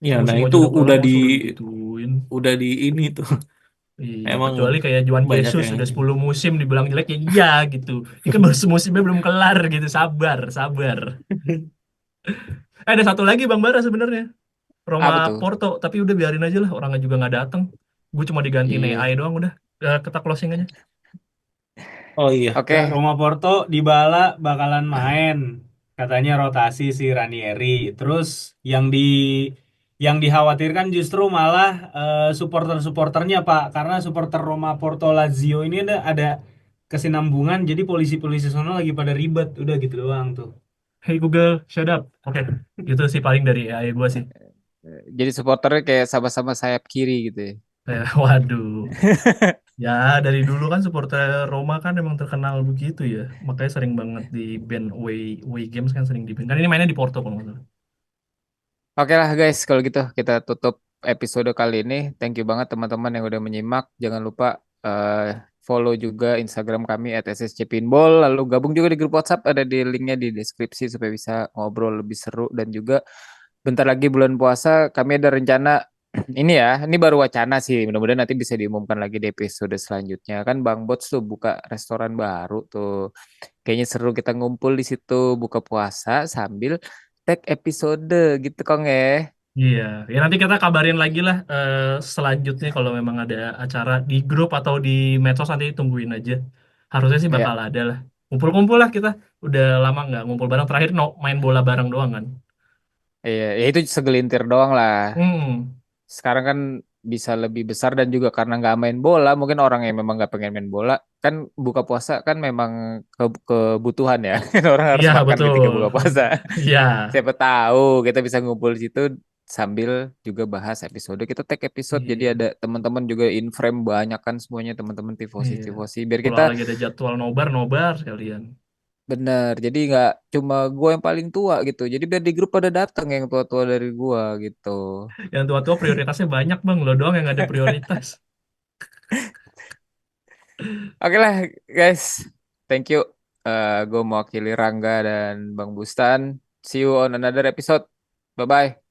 Speaker 3: Ya, nah
Speaker 1: Semusim aja
Speaker 3: itu
Speaker 1: udah kelar masa udah digituin.
Speaker 3: udah di ini tuh.
Speaker 1: Iya,
Speaker 3: Emang
Speaker 1: kecuali kayak Juan
Speaker 3: banyak
Speaker 1: Jesus
Speaker 3: yang
Speaker 1: sudah
Speaker 3: ini.
Speaker 1: 10 musim dibilang jelek ya iya gitu. Ini kan baru semusimnya belum kelar gitu. Sabar, sabar. Ada satu lagi Bang Bara sebenarnya. Roma
Speaker 2: Apa tuh?
Speaker 1: Porto, tapi udah biarin aja lah, orangnya juga nggak datang. Gue cuma digantiin
Speaker 2: Iya.
Speaker 1: AI doang udah. Kita closing aja.
Speaker 3: Oh iya.
Speaker 2: Oke,
Speaker 5: Roma Porto Dybala bakalan main. Katanya rotasi si Ranieri. Terus yang dikhawatirkan justru malah supporter-supporternya Pak, karena supporter Roma Porto Lazio ini ada kesinambungan. Jadi polisi-polisi sono lagi pada ribet. Udah gitu doang tuh.
Speaker 1: Hey Google, shut up. Oke, gitu sih paling dari AI gue sih.
Speaker 2: jadi supporternya kayak sama-sama sayap kiri gitu ya.
Speaker 1: Waduh. Ya, dari dulu kan supporter Roma kan emang terkenal begitu ya. Makanya sering banget di ban away games kan sering di ban. Kan ini mainnya di Porto kalau nggak salah.
Speaker 2: Oke lah guys, kalau gitu kita tutup episode kali ini. Thank you banget teman-teman yang udah menyimak. Jangan lupa follow juga Instagram kami @sscpinball. Lalu gabung juga di grup WhatsApp, ada di linknya di deskripsi supaya bisa ngobrol lebih seru. Dan juga bentar lagi bulan puasa kami ada rencana ini ya, ini baru wacana sih. Mudah-mudahan nanti bisa diumumkan lagi di episode selanjutnya. Kan Bang Bots tuh buka restoran baru tuh. Kayaknya seru kita ngumpul di situ buka puasa sambil tag episode gitu Kong ya.
Speaker 1: Iya, ya nanti kita kabarin lagi lah selanjutnya kalau memang ada acara di grup atau di medsos nanti tungguin aja. Harusnya sih
Speaker 2: Ya,
Speaker 1: bakal ada lah. Ngumpul-ngumpul lah kita. Udah lama nggak ngumpul bareng. Terakhir no, main bola bareng doang kan.
Speaker 2: iya, ya itu segelintir doang lah.
Speaker 1: Hmm,
Speaker 2: Sekarang kan bisa lebih besar dan juga karena nggak main bola, mungkin orang yang memang nggak pengen main bola, kan buka puasa kan memang kebutuhan ya. Orang harus
Speaker 1: iya
Speaker 2: makan ketika
Speaker 1: betul.
Speaker 2: buka puasa.
Speaker 1: Iya,
Speaker 2: Siapa tahu kita bisa ngumpul di situ sambil juga bahas episode. Kita tag episode jadi
Speaker 1: iya,
Speaker 2: ada teman-teman juga in frame banyak kan semuanya teman-teman
Speaker 1: iya.
Speaker 2: tifosi-tifosi biar
Speaker 1: Kalau
Speaker 2: kita
Speaker 1: lagi ada jadwal nobar, nobar sekalian.
Speaker 2: bener. Jadi nggak cuma gua yang paling tua gitu. Jadi biar di grup pada datang yang tua-tua dari gua gitu.
Speaker 1: Yang tua-tua prioritasnya banyak bang, lo doang yang nggak ada prioritas.
Speaker 2: Oke lah guys, thank you. Gue mewakili Rangga dan Bang Bustan. See you on another episode. Bye bye.